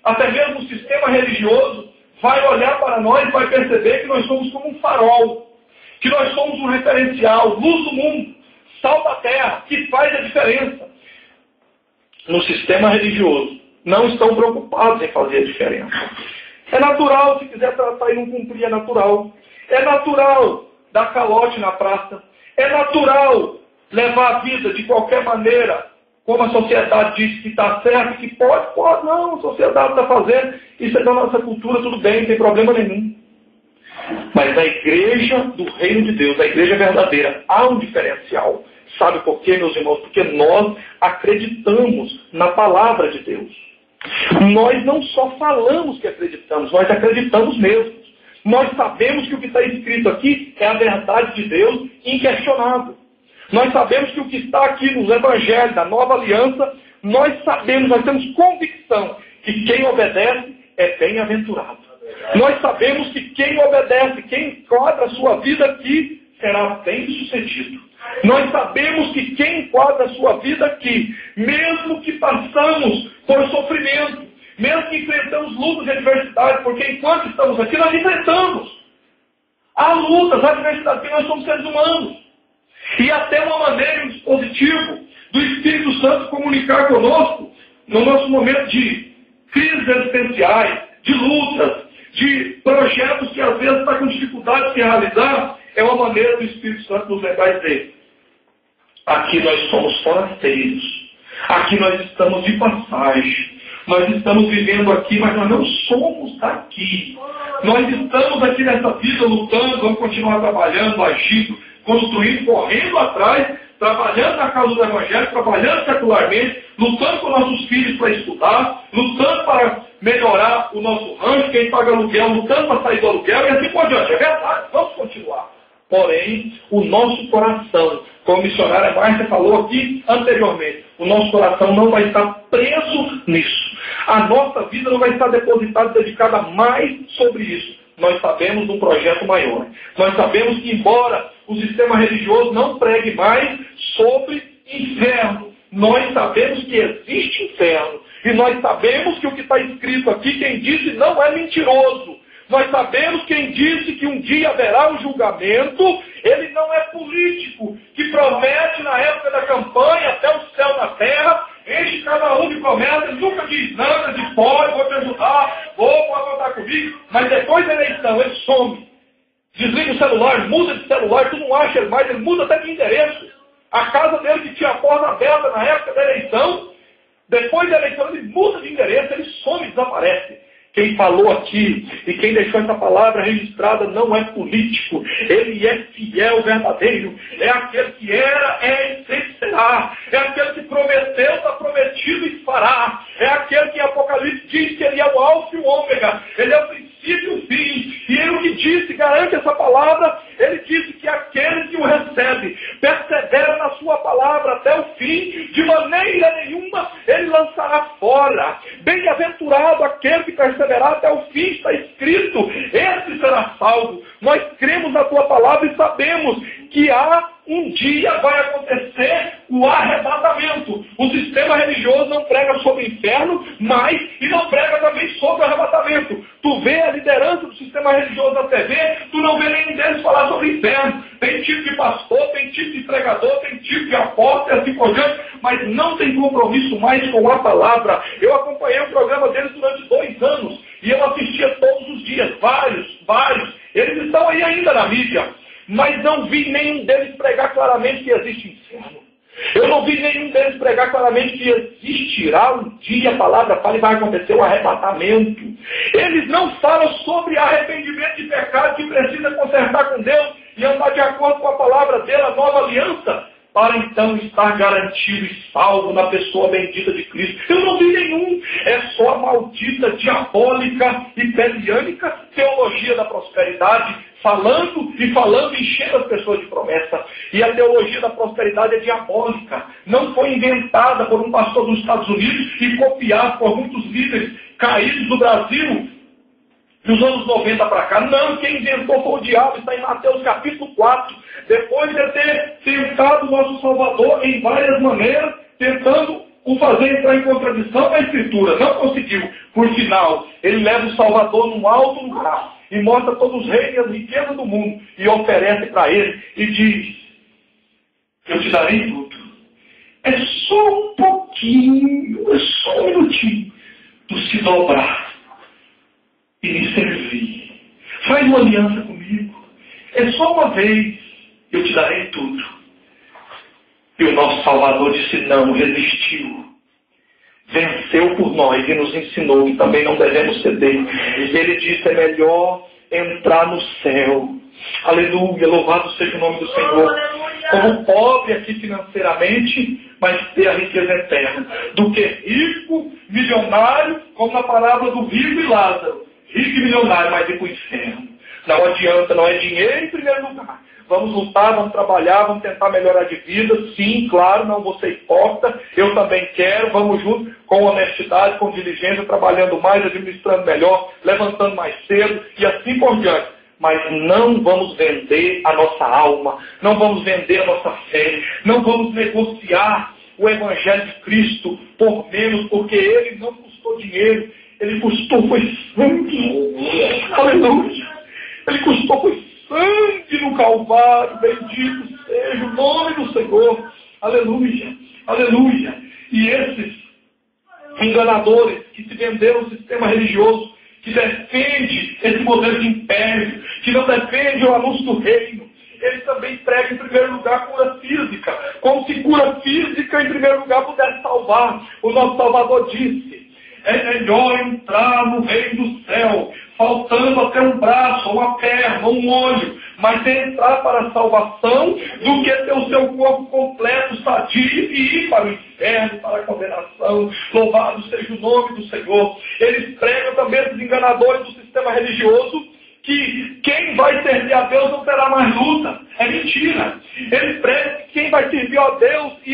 até mesmo o sistema religioso, vai olhar para nós e vai perceber que nós somos como um farol, que nós somos um referencial, luz do mundo, sal da terra, que faz a diferença. No sistema religioso, não estão preocupados em fazer a diferença. É natural, se quiser tratar e não cumprir, é natural. É natural dar calote na praça. É natural levar a vida de qualquer maneira, como a sociedade diz que está certo, que pode, não, a sociedade está fazendo, isso é da nossa cultura, tudo bem, não tem problema nenhum. Mas na igreja do reino de Deus, a igreja verdadeira, há um diferencial. Sabe por quê, meus irmãos? Porque nós acreditamos na palavra de Deus. Nós não só falamos que acreditamos, nós acreditamos mesmo. Nós sabemos que o que está escrito aqui é a verdade de Deus inquestionável. Nós sabemos que o que está aqui nos evangelhos da nova aliança, nós sabemos, nós temos convicção que quem obedece é bem-aventurado. Nós sabemos que quem obedece, quem enquadra a sua vida aqui, será bem-sucedido. Nós sabemos que quem enquadra a sua vida aqui, mesmo que passamos por sofrimento, mesmo que enfrentamos lutas e adversidades, porque enquanto estamos aqui, nós enfrentamos. Há lutas, há adversidades, porque nós somos seres humanos. E até uma maneira, um dispositivo do Espírito Santo comunicar conosco, no nosso momento de crises existenciais, de lutas, de projetos que às vezes está com dificuldade de realizar, é uma maneira do Espírito Santo nos levar a dizer: aqui nós somos forasteiros, aqui nós estamos de passagem, nós estamos vivendo aqui, mas nós não somos daqui. Nós estamos aqui nessa vida lutando, vamos continuar trabalhando, agindo, construindo, correndo atrás, trabalhando na causa do Evangelho, trabalhando secularmente, lutando com nossos filhos para estudar, lutando para melhorar o nosso rancho, quem paga aluguel, lutando para sair do aluguel, e assim por diante. É verdade, vamos continuar. Porém, o nosso coração, como a missionária Márcia falou aqui anteriormente, o nosso coração não vai estar preso nisso. A nossa vida não vai estar depositada, dedicada mais sobre isso. Nós sabemos de um projeto maior. Nós sabemos que, embora o sistema religioso não pregue mais sobre inferno, nós sabemos que existe inferno. E nós sabemos que o que está escrito aqui, quem disse, não é mentiroso. Nós sabemos quem disse que um dia haverá um julgamento, ele não é político, que promete na época da campanha até o céu na terra, enche cada um de promessas, nunca diz nada, de pode, vou te ajudar, pode contar comigo, mas depois da eleição ele some. Desliga o celular, muda de celular, tu não acha ele mais, ele muda até de endereço. A casa dele que tinha a porta aberta na época da eleição, depois da eleição ele muda de endereço, ele some, desaparece. Quem falou aqui e quem deixou essa palavra registrada não é político. Ele é fiel, verdadeiro. É aquele que era, é e sempre será. É aquele que prometeu, está prometido e fará. É aquele que em Apocalipse diz que ele é o alfa e o ômega. Ele é o princípio e o fim. E ele o que disse, garante essa palavra, ele disse que aquele que o recebe persevera na sua palavra até o fim, de maneira nenhuma ele lançará fora. Bem-aventurado aquele que perseverar até o fim, está escrito, esse será salvo. Nós cremos na tua palavra e sabemos que um dia vai acontecer o arrebatamento. O sistema religioso não prega sobre o inferno, mas e não prega também sobre o arrebatamento. Tu vê a liderança do sistema religioso na TV, tu não vê nenhum deles falar sobre o inferno. Tem tipo de pastor, tem tipo de pregador, tem tipo de apóstolo, assim por diante, mas não tem compromisso mais com a palavra. Eu acompanhei o programa deles durante 2 anos e eu assistia todos os dias, vários. Eles estão aí ainda na mídia, mas não vi nenhum deles pregar claramente que existe inferno. Eu não vi nenhum deles pregar claramente que existirá um dia, a palavra fala, e vai acontecer o arrebatamento. Eles não falam sobre arrependimento de pecado que precisa consertar com Deus e andar de acordo com a palavra dele, a nova aliança, para então estar garantido e salvo na pessoa bendita de Cristo. Eu não vi nenhum. É só a maldita, diabólica e peliânica teologia da prosperidade, falando, enchendo as pessoas de promessa. E a teologia da prosperidade é diabólica. Não foi inventada por um pastor dos Estados Unidos e copiada por muitos líderes caídos do Brasil dos anos 90 para cá. Não, quem inventou foi o diabo, está em Mateus capítulo 4. Depois de ter tentado o nosso Salvador em várias maneiras, tentando o fazer entrar em contradição com a Escritura, não conseguiu. Por final, ele leva o Salvador num alto lugar e mostra todos os reis e as riquezas do mundo e oferece para ele e diz: eu te darei tudo. É só um pouquinho, é só um minutinho, tu se dobrar e me servir. Faz uma aliança comigo. É só uma vez, eu te darei tudo. E o nosso Salvador disse não, resistiu. Venceu por nós e nos ensinou que também não devemos ceder. Ele disse: é melhor entrar no céu. Aleluia, louvado seja o nome do Senhor. Como pobre aqui financeiramente, mas ter a riqueza eterna. Do que rico, milionário, como na parábola do rico e Lázaro. Rico e milionário, mas ir para o inferno. Não adianta, não é dinheiro em primeiro lugar. Vamos lutar, vamos trabalhar, vamos tentar melhorar de vida. Sim, claro, não vou ser hipócrita. Eu também quero, vamos juntos, com honestidade, com diligência, trabalhando mais, administrando melhor, levantando mais cedo e assim por diante. Mas não vamos vender a nossa alma, não vamos vender a nossa fé, não vamos negociar o Evangelho de Cristo por menos, porque ele não custou dinheiro, ele custou foi sangue. Aleluia! Ele custou foi sangue no Calvário, bendito seja o nome do Senhor. Aleluia, aleluia. E esses enganadores que se venderam ao sistema religioso, que defende esse modelo de império, que não defende o anúncio do reino, eles também pregam em primeiro lugar cura física, como se cura física em primeiro lugar pudesse salvar. O nosso Salvador disse: é melhor entrar no reino do céu, faltando até um braço, uma perna, um olho, mas entrar para a salvação, do que ter o seu corpo completo, sadio, e ir para o inferno, para a condenação. Louvado seja o nome do Senhor. Eles pregam também, esses enganadores do sistema religioso, que quem vai servir a Deus não terá mais luta. É mentira. Eles pregam que quem vai servir a Deus e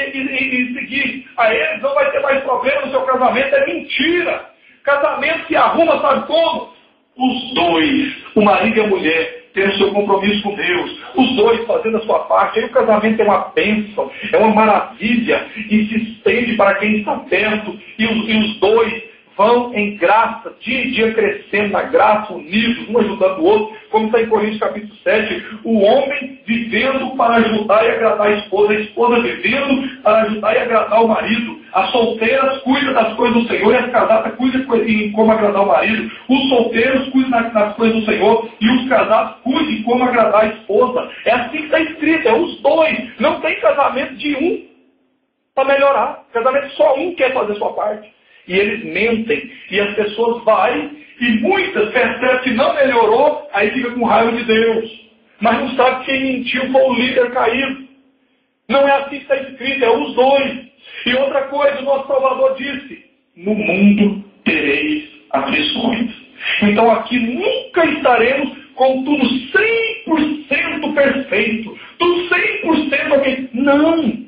seguir a eles não vai ter mais problema no seu casamento. É mentira. Casamento se arruma, sabe como? Os dois, o marido e a mulher, tendo o seu compromisso com Deus, os dois fazendo a sua parte. Aí o casamento é uma bênção, é uma maravilha, e se estende para quem está perto, e os dois vão em graça, dia em dia crescendo na graça, unidos, um ajudando o outro, como está em Coríntios capítulo 7, o homem vivendo para ajudar e agradar a esposa vivendo para ajudar e agradar o marido. As solteiras cuidam das coisas do Senhor e as casadas cuidam em como agradar o marido. Os solteiros cuidam das coisas do Senhor e os casados cuidam em como agradar a esposa. É assim que está escrito, é os dois. Não tem casamento de um para melhorar. Casamento só um quer fazer sua parte. E eles mentem, e as pessoas vão, e muitas percebem que não melhorou, aí fica com raiva de Deus. Mas não sabe quem mentiu foi o líder caído. Não é assim que está escrito, é os dois. E outra coisa, o nosso Salvador disse: no mundo tereis aflições. Então aqui nunca estaremos com tudo 100% perfeito, tudo 100% ok. Não!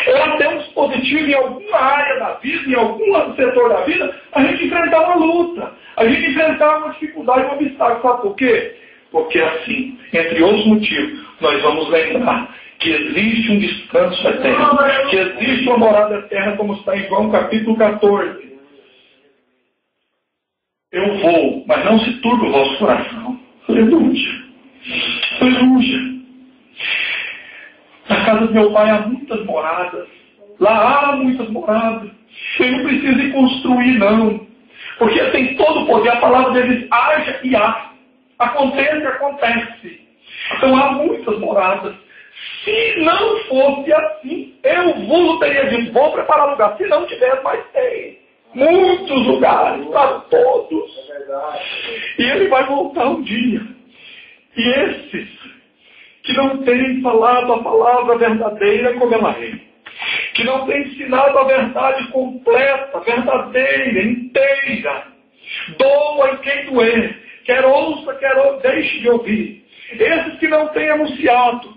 Ela tem um dispositivo em alguma área da vida, em algum setor da vida, a gente enfrentar uma luta, a gente enfrentar uma dificuldade, um obstáculo. Sabe por quê? Porque assim, entre outros motivos, nós vamos lembrar que existe um descanso eterno, que existe uma morada eterna, como está em João capítulo 14. Eu vou, mas não se turbe o vosso coração. Aleluia. Aleluia. Na casa do meu pai há muitas moradas. Lá há muitas moradas. Eu não preciso ir construir, não. Porque tem todo o poder. A palavra deles haja e há. Acontece e acontece. Então há muitas moradas. Se não fosse assim, eu vos teria dito: vou preparar lugar. Se não tiver, mais tem. Muitos lugares, para todos. E ele vai voltar um dia. E esses que não têm falado a palavra verdadeira como ela é, que não têm ensinado a verdade completa, verdadeira, inteira, doa em quem doer, quer ouça, quer deixe de ouvir. Esses que não têm anunciado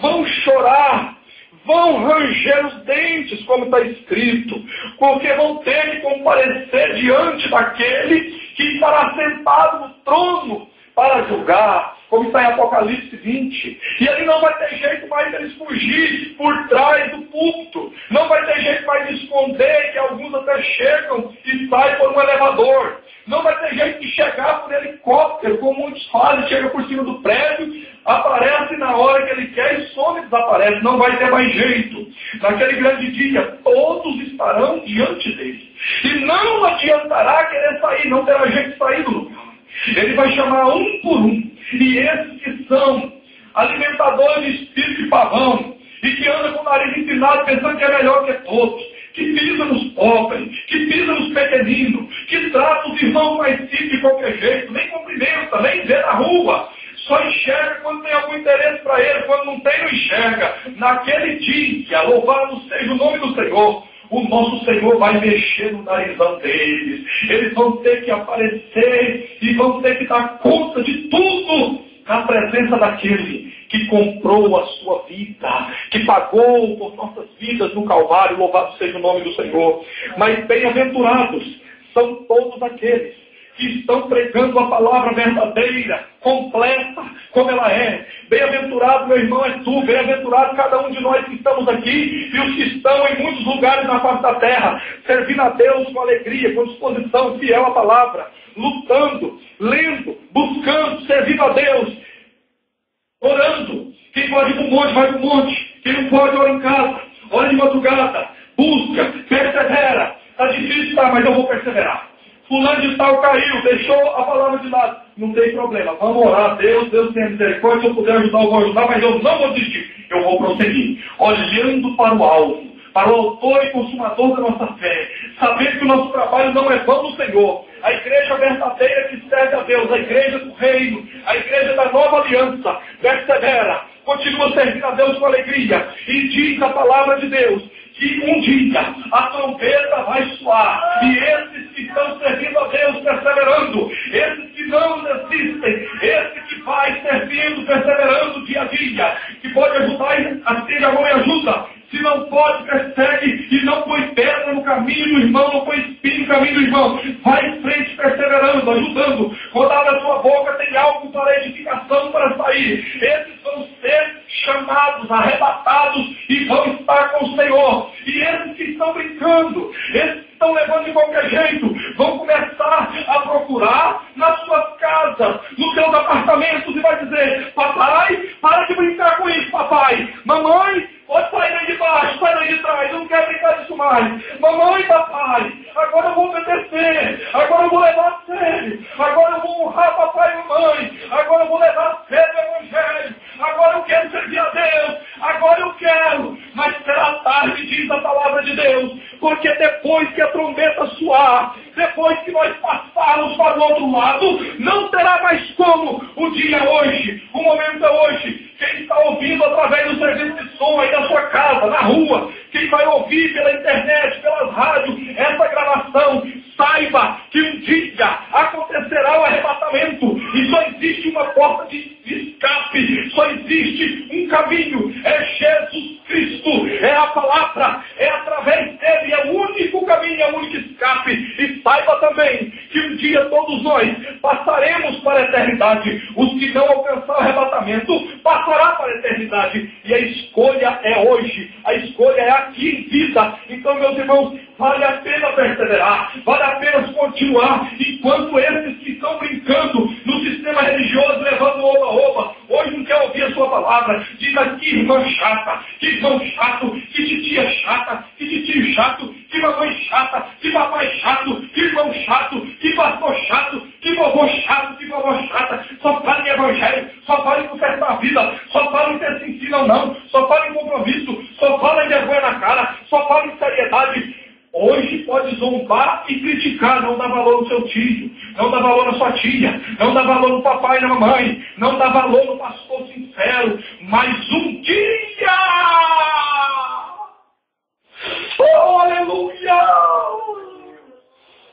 vão chorar, vão ranger os dentes, como está escrito, porque vão ter que comparecer diante daquele que estará sentado no trono para julgar, como está em Apocalipse 20. E ali não vai ter jeito mais deles fugir por trás do púlpito. Não vai ter jeito mais de esconder, que alguns até chegam e saem por um elevador. Não vai ter jeito de chegar por helicóptero, como muitos fazem, chega por cima do prédio, aparece na hora que ele quer e some e desaparece. Não vai ter mais jeito. Naquele grande dia, todos estarão diante dele. E não adiantará querer sair, não terá jeito de sair do lugar. Ele vai chamar um por um. E esses que são alimentadores de espírito de pavão, e que andam com o nariz empinado pensando que é melhor que todos, que pisa nos pobres, que pisa nos pequeninos, que trata os irmãos mais simples de qualquer jeito, nem cumprimenta, nem vê na rua, só enxerga quando tem algum interesse para ele, quando não tem, não enxerga. Naquele dia, louvado seja o nome do Senhor, o nosso Senhor vai mexer no narizão deles. Eles vão ter que aparecer e vão ter que dar conta de tudo na presença daquele que comprou a sua vida, que pagou por nossas vidas no Calvário. Louvado seja o nome do Senhor. Mas bem-aventurados são todos aqueles que estão pregando a palavra verdadeira, completa, como ela é. Bem-aventurado, meu irmão, é tu. Bem-aventurado cada um de nós que estamos aqui e os que estão em muitos lugares na face da terra, servindo a Deus com alegria, com disposição, fiel à palavra, lutando, lendo, buscando, servindo a Deus, orando. Quem pode ir para o monte, vai para o monte. Quem não pode, ora em casa, ora de madrugada, busca, persevera. Está difícil, tá, mas eu vou perseverar. Fulano de tal caiu, deixou a palavra de lado. Não tem problema, vamos orar. Deus tem misericórdia. Se eu puder ajudar, eu vou ajudar, mas eu não vou desistir. Eu vou prosseguir, olhando para o alvo, para o autor e consumador da nossa fé, sabendo que o nosso trabalho não é vão no Senhor. A igreja verdadeira que serve a Deus, a igreja do reino, a igreja da nova aliança, persevera, continua servindo a Deus com alegria, e diz a palavra de Deus, que um dia a trombeta vai soar, e esses que estão servindo a Deus, perseverando, esses que não desistem, esse que vai servindo, perseverando dia a dia, que pode ajudar, assim a mão e ajuda. Se não pode, persegue e não põe pedra no caminho do irmão, não põe espinho no caminho do irmão. Vai em frente, perseverando, ajudando. Quando abre a sua boca, tem algo para edificação para sair. Esses vão ser chamados, arrebatados e vão estar com o Senhor. E esses que estão brincando, esses que estão levando de qualquer jeito, vão começar a procurar nas suas casas, nos seus apartamentos, e vai dizer: papai, para de brincar com isso, papai. Mamãe, pode sair daí de baixo, sai daí de trás, eu não quero brincar disso mais. Mamãe, papai, agora eu vou obedecer, agora eu vou levar a sério, agora eu vou honrar papai e mamãe, agora eu vou levar a sério o Evangelho, agora eu quero servir a Deus, agora eu quero. Mas será tarde, diz a palavra de Deus, porque depois que a trombeta soar, depois que nós passarmos para o outro lado, não terá mais como. O dia é hoje, o momento é hoje. Quem está ouvindo através do serviço de som aí da sua casa, na rua, quem vai ouvir pela internet, pelas rádios, essa gravação, saiba que um dia acontecerá o arrebatamento e só existe uma porta de escape, só existe um caminho, é Jesus Cristo, é a palavra, é através dele, é o único caminho, é o único escape. E saiba também que um dia todos nós passaremos para a eternidade. Os que não alcançar o arrebatamento passará para a eternidade. E a escolha é hoje, a escolha é aqui em vida. Então, meus irmãos, vale a pena perseverar, vale a pena continuar, enquanto esses que estão brincando no sistema religioso, levando oba-oba, hoje não quer ouvir a sua palavra. Diz aqui, irmã chata, que irmão chato, que titia chata, que titio chato, que mamãe chata, que papai chato, que irmão chato, que pastor chato, que vovô chato, que vovó chata. Só fala em evangelho, só fala em consertar a vida, só fala em ter se ensina ou não, só fala em compromisso, só fala em vergonha na cara, só fala em seriedade. Hoje pode zombar e criticar, não dá valor no seu tio, não dá valor na sua tia, não dá valor no papai e na mamãe, não dá valor no pastor sincero, mas um dia, oh aleluia,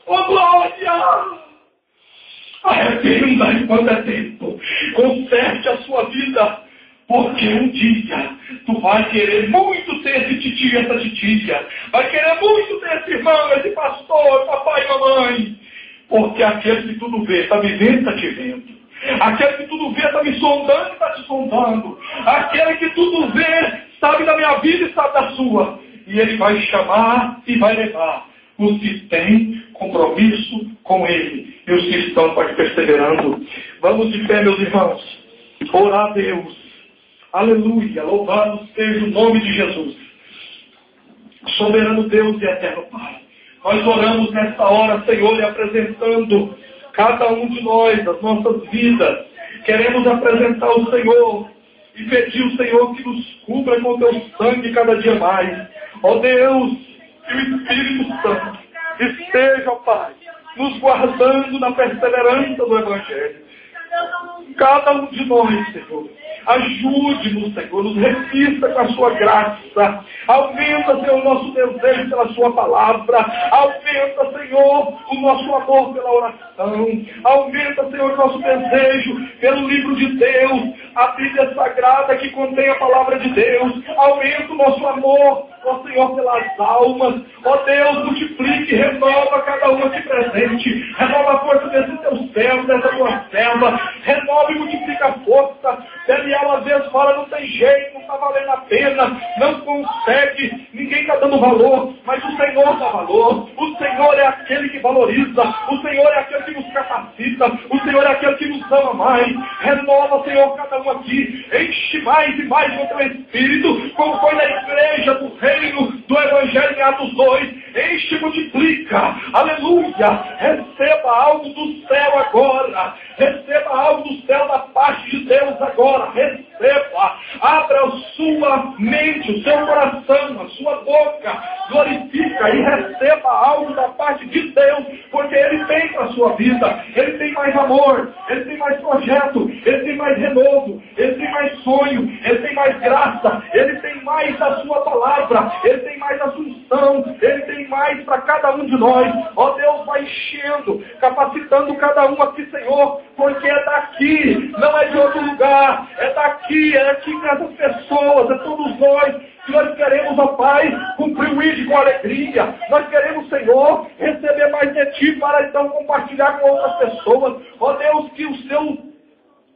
oh glória, arrependa enquanto é tempo, conserte a sua vida. Porque um dia tu vai querer muito ter esse titio, essa titia. Vai querer muito ter esse irmão, esse pastor, papai e mamãe. Porque aquele que tudo vê, está me vendo, está te vendo. Aquele que tudo vê, está me sondando, está te sondando. Aquele que tudo vê, sabe da minha vida e sabe da sua. E Ele vai chamar e vai levar os que têm compromisso com Ele. E os que estão perseverando. Vamos de pé, meus irmãos. Orar a Deus. Aleluia. Louvado seja o nome de Jesus. Soberano Deus e eterno Pai. Nós oramos nesta hora, Senhor, e apresentando cada um de nós, as nossas vidas. Queremos apresentar ao Senhor e pedir ao Senhor que nos cubra com teu sangue cada dia mais. Ó Deus, que o Espírito Santo esteja, ó Pai, nos guardando na perseverança do Evangelho. Cada um de nós, Senhor, ajude-nos, Senhor, nos revista com a sua graça. Aumenta, Senhor, o nosso desejo pela sua palavra. Aumenta, Senhor, o nosso amor pela oração. Aumenta, Senhor, o nosso desejo pelo livro de Deus, a Bíblia Sagrada que contém a palavra de Deus. Aumenta o nosso amor, ó Senhor, pelas almas. Ó Deus, multiplique, renova cada um aqui presente. Renova a força desse teu servo, dessa tua serva. Renova e multiplica a força. Daniel às vezes fala, não tem jeito, não está valendo a pena, não consegue, ninguém está dando valor, mas o Senhor dá valor. O Senhor é aquele que valoriza, o Senhor é aquele que nos capacita, o Senhor é aquele que nos ama mais. Renova, Senhor, cada um aqui, enche mais e mais com o teu Espírito, como foi na igreja do reino do Evangelho em Atos 2, enche e multiplica, aleluia. Receba algo do céu agora, receba algo do céu da parte de Deus agora, receba, abra a sua mente, o seu coração, a sua boca, glorifica e receba algo da parte de Deus, porque Ele tem para a sua vida, Ele tem mais amor, Ele tem mais projeto, Ele tem mais renovo, Ele tem mais sonho, Ele tem mais graça, Ele tem mais a sua palavra, Ele tem mais a sua unção, Ele tem mais para cada um de nós. Ó Deus, vai enchendo, capacitando cada um aqui, Senhor, porque é daqui, não é de outro lugar, é daqui com essas pessoas, é todos nós que nós queremos, ó Pai, cumprir o ID com alegria. Nós queremos, Senhor, receber mais de Ti para então compartilhar com outras pessoas. Ó Deus, que o Seu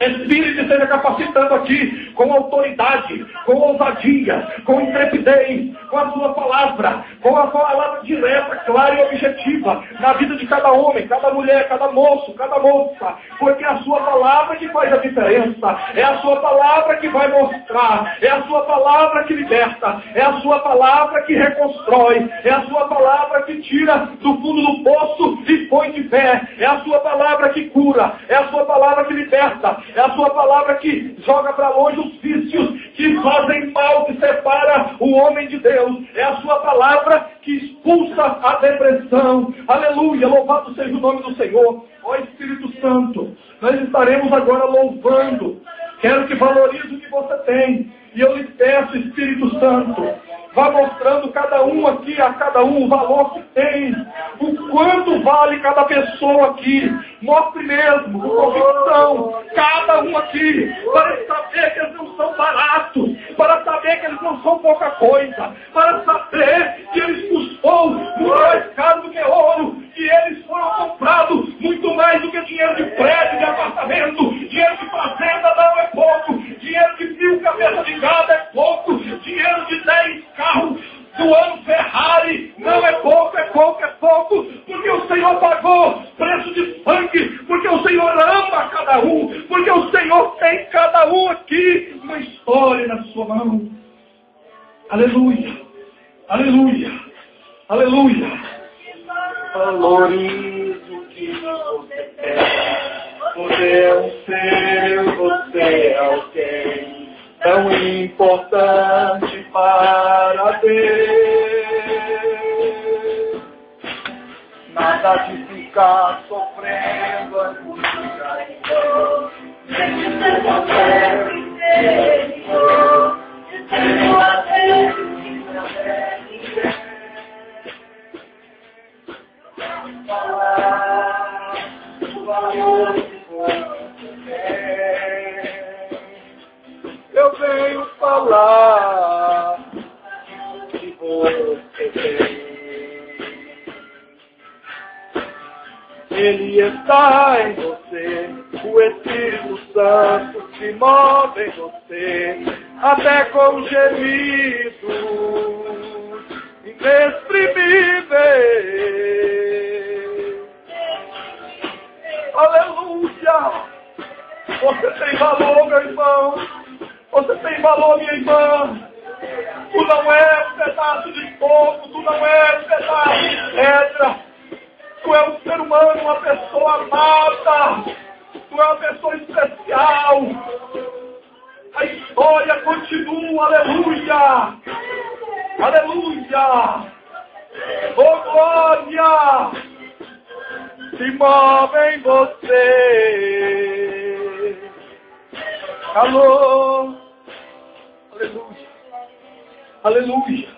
Espírito esteja capacitando aqui com autoridade, com ousadia, com intrepidez, com a sua palavra palavra direta, clara e objetiva na vida de cada homem, cada mulher, cada moço, cada moça, porque é a sua palavra que faz a diferença, é a sua palavra que vai mostrar, é a sua palavra que liberta, é a sua palavra que reconstrói, é a sua palavra que tira do fundo do poço e põe de pé, é a sua palavra que cura, é a sua palavra que liberta, é a sua palavra que joga para longe os vícios que fazem mal, que separa o homem de Deus. É a sua palavra que expulsa a depressão. Aleluia, louvado seja o nome do Senhor. Ó Espírito Santo, nós estaremos agora louvando. Quero que valorize o que você tem. E eu lhe peço, Espírito Santo, vá mostrando cada um aqui, a cada um, o valor que tem, o quanto vale cada pessoa aqui. Mostre mesmo, com convicção, cada um aqui, para saber que eles não são baratos, para saber que eles não são pouca coisa, para saber que eles custou muito mais caro do que ouro, que eles foram comprados muito mais do que dinheiro de prédio, de apartamento, dinheiro de fazenda não é pouco, dinheiro de 1000 cabeças de gado é pouco, dinheiro de 10 carros do ano Ferrari não é pouco, é pouco, é pouco, porque o Senhor pagou preço de sangue, porque o Senhor ama cada um, porque o Senhor tem cada um aqui uma história na sua mão. Aleluia, aleluia, aleluia. Valorize o que você tem, você é um ser, você é alguém tão importante para Deus. Nada de ficar sofrendo angústia. Eu venho falar de você. Ele está em você, o Espírito Santo se move em você, até com gemidos inexprimíveis. Aleluia! Você tem valor, meu irmão. Você tem valor, minha irmã. Tu não é um pedaço de fogo, tu não é um pedaço de pedra. Tu é um ser humano, uma pessoa amada. Tu é uma pessoa especial. A história continua, aleluia. Aleluia. Oh, glória. Se move em você. Alô. Aleluia. Aleluia.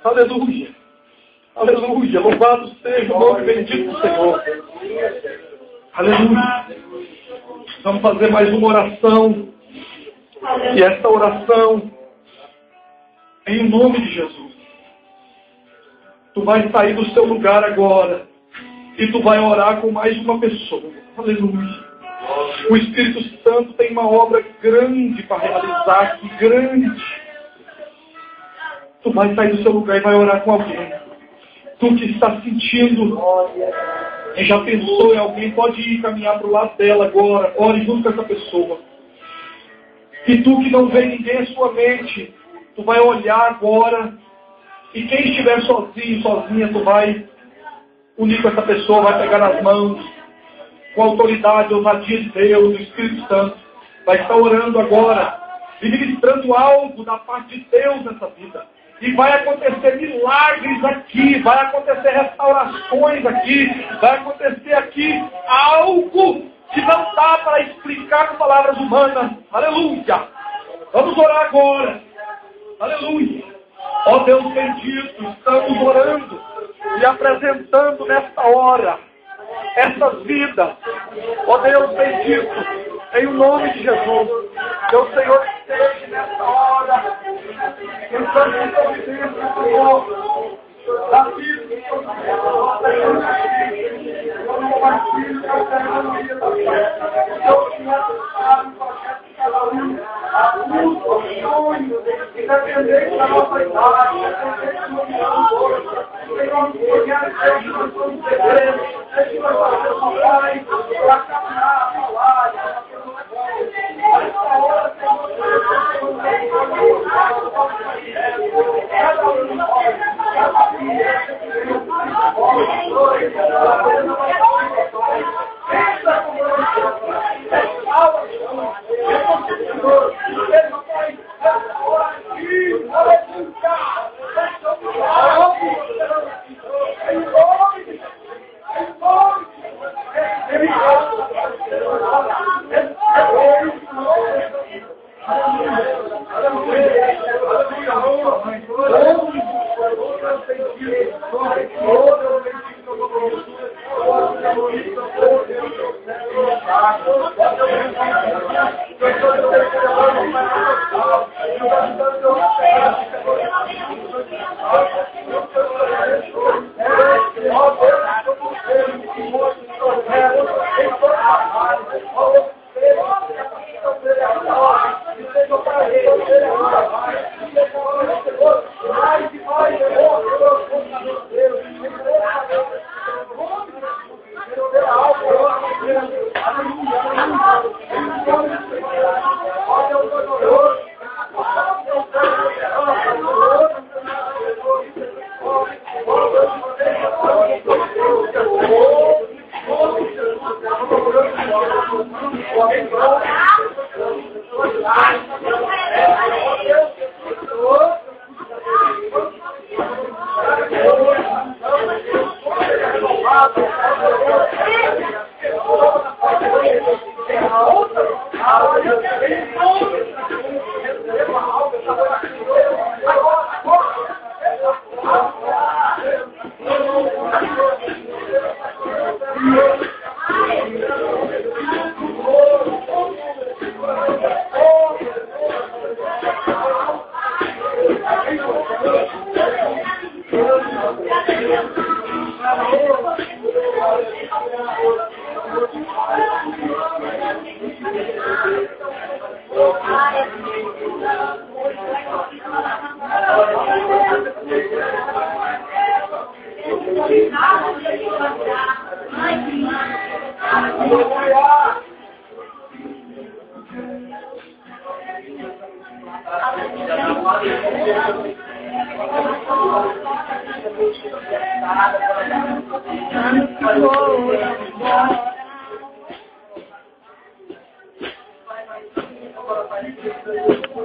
Aleluia. Aleluia. Louvado seja o nome bendito do Senhor. Aleluia. Vamos fazer mais uma oração. E essa oração em nome de Jesus. Tu vai sair do seu lugar agora. E tu vai orar com mais uma pessoa. Aleluia. O Espírito Santo tem uma obra grande para realizar aqui. Grande. Tu vai sair do seu lugar e vai orar com alguém. Tu que está sentindo e já pensou em alguém, pode ir caminhar para o lado dela agora. Ore junto com essa pessoa. E tu que não vê ninguém em sua mente, tu vai olhar agora. E quem estiver sozinho, sozinha, tu vai unir com essa pessoa, vai pegar nas mãos, com a autoridade, a ousadia de Deus, do Espírito Santo. Vai estar orando agora, e ministrando algo da parte de Deus nessa vida. E vai acontecer milagres aqui, vai acontecer restaurações aqui, vai acontecer aqui algo que não dá para explicar com palavras humanas. Aleluia! Vamos orar agora. Aleluia! Ó Deus bendito, estamos orando e apresentando nesta hora essas vidas. Ó Deus bendito, em o nome de Jesus, que o Senhor esteja nesta hora, entrando em providência, Senhor, da vida do Senhor, eu não compartilho, eu quero a vida da fé, eu tinha sabe, projeto de cada um, a luz, o sonho, independente da nossa idade, independente do nosso corpo, Senhor, eu quero ser que nós somos segredos, que nós façamos mais, para caminhar a palavra, a esta hora,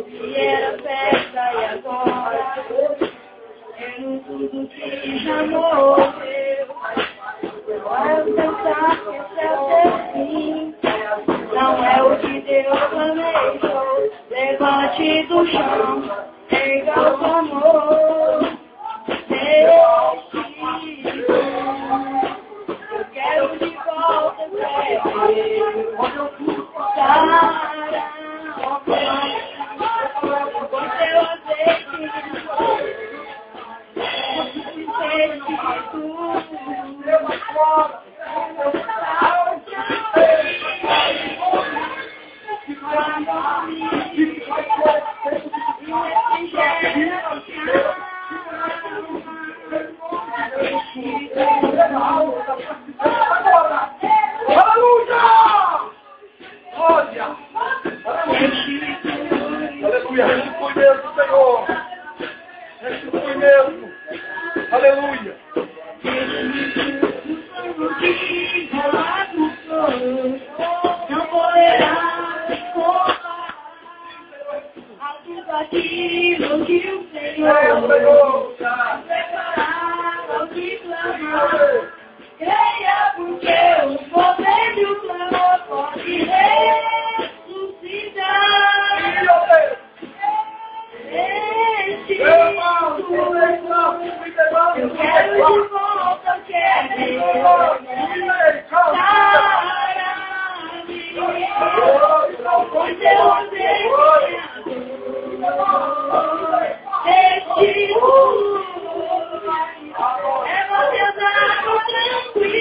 E era festa e agora temos tudo que já morreu. Agora pensar que esse é o teu fim, não é o que Deus planejou. Levante do chão, erga o amor. Eu quero de volta
Aleluia.
Não poderá roubar a tudo aquilo que o Senhor preparado ao que clamar. Creia porque o poder do clamor pode ressuscitar. Eu quero de volta, eu quero pois eu odeio é você andar tranquilo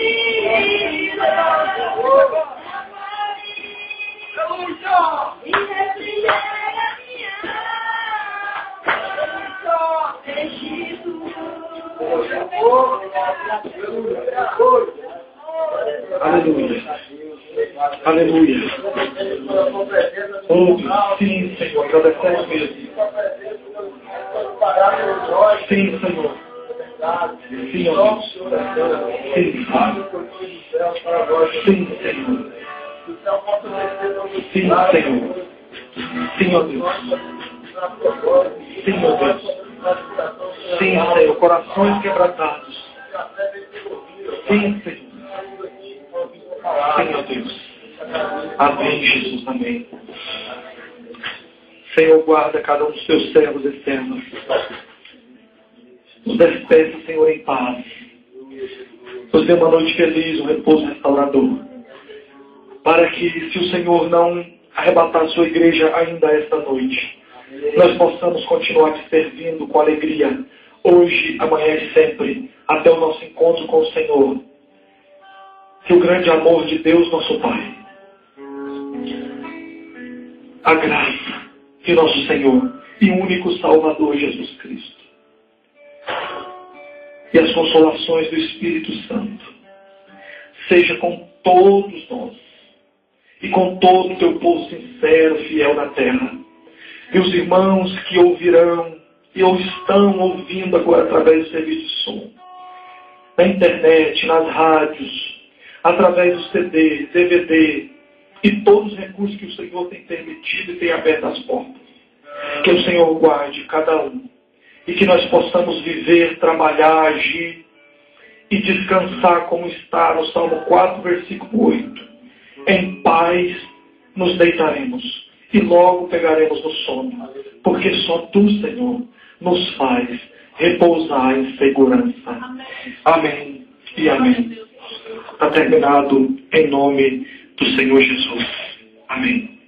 e refrigera minha alma. Deixe tudo.
Aleluia. Aleluia. Oh, sim, Senhor, agradecemos mesmo. Sim, Senhor. Sim, ó Deus. Sim, sim, Senhor. Sim, Senhor. Sim, ó Deus. Sim, ó Deus. Sim, Senhor. Corações quebrantados. Sim, Senhor. Senhor Deus. Amém, Jesus, amém. Senhor, guarda cada um dos teus servos e servas. Nos despeça, Senhor, em paz. Nos dê uma noite feliz, um repouso restaurador. Para que, se o Senhor não arrebatar a sua igreja ainda esta noite, nós possamos continuar te servindo com alegria, hoje, amanhã e sempre, até o nosso encontro com o Senhor. Que o grande amor de Deus, nosso Pai, a graça de nosso Senhor e único Salvador Jesus Cristo, e as consolações do Espírito Santo, seja com todos nós, e com todo o teu povo sincero, fiel na terra, e os irmãos que ouvirão, e ou estão ouvindo agora através do serviço de som, na internet, nas rádios, através do CD, DVD e todos os recursos que o Senhor tem permitido e tem aberto as portas. Que o Senhor guarde cada um e que nós possamos viver, trabalhar, agir e descansar como está no Salmo 4, versículo 8. Em paz nos deitaremos e logo pegaremos no sono, porque só Tu, Senhor, nos faz repousar em segurança. Amém e amém. Está terminado em nome do Senhor Jesus. Amém.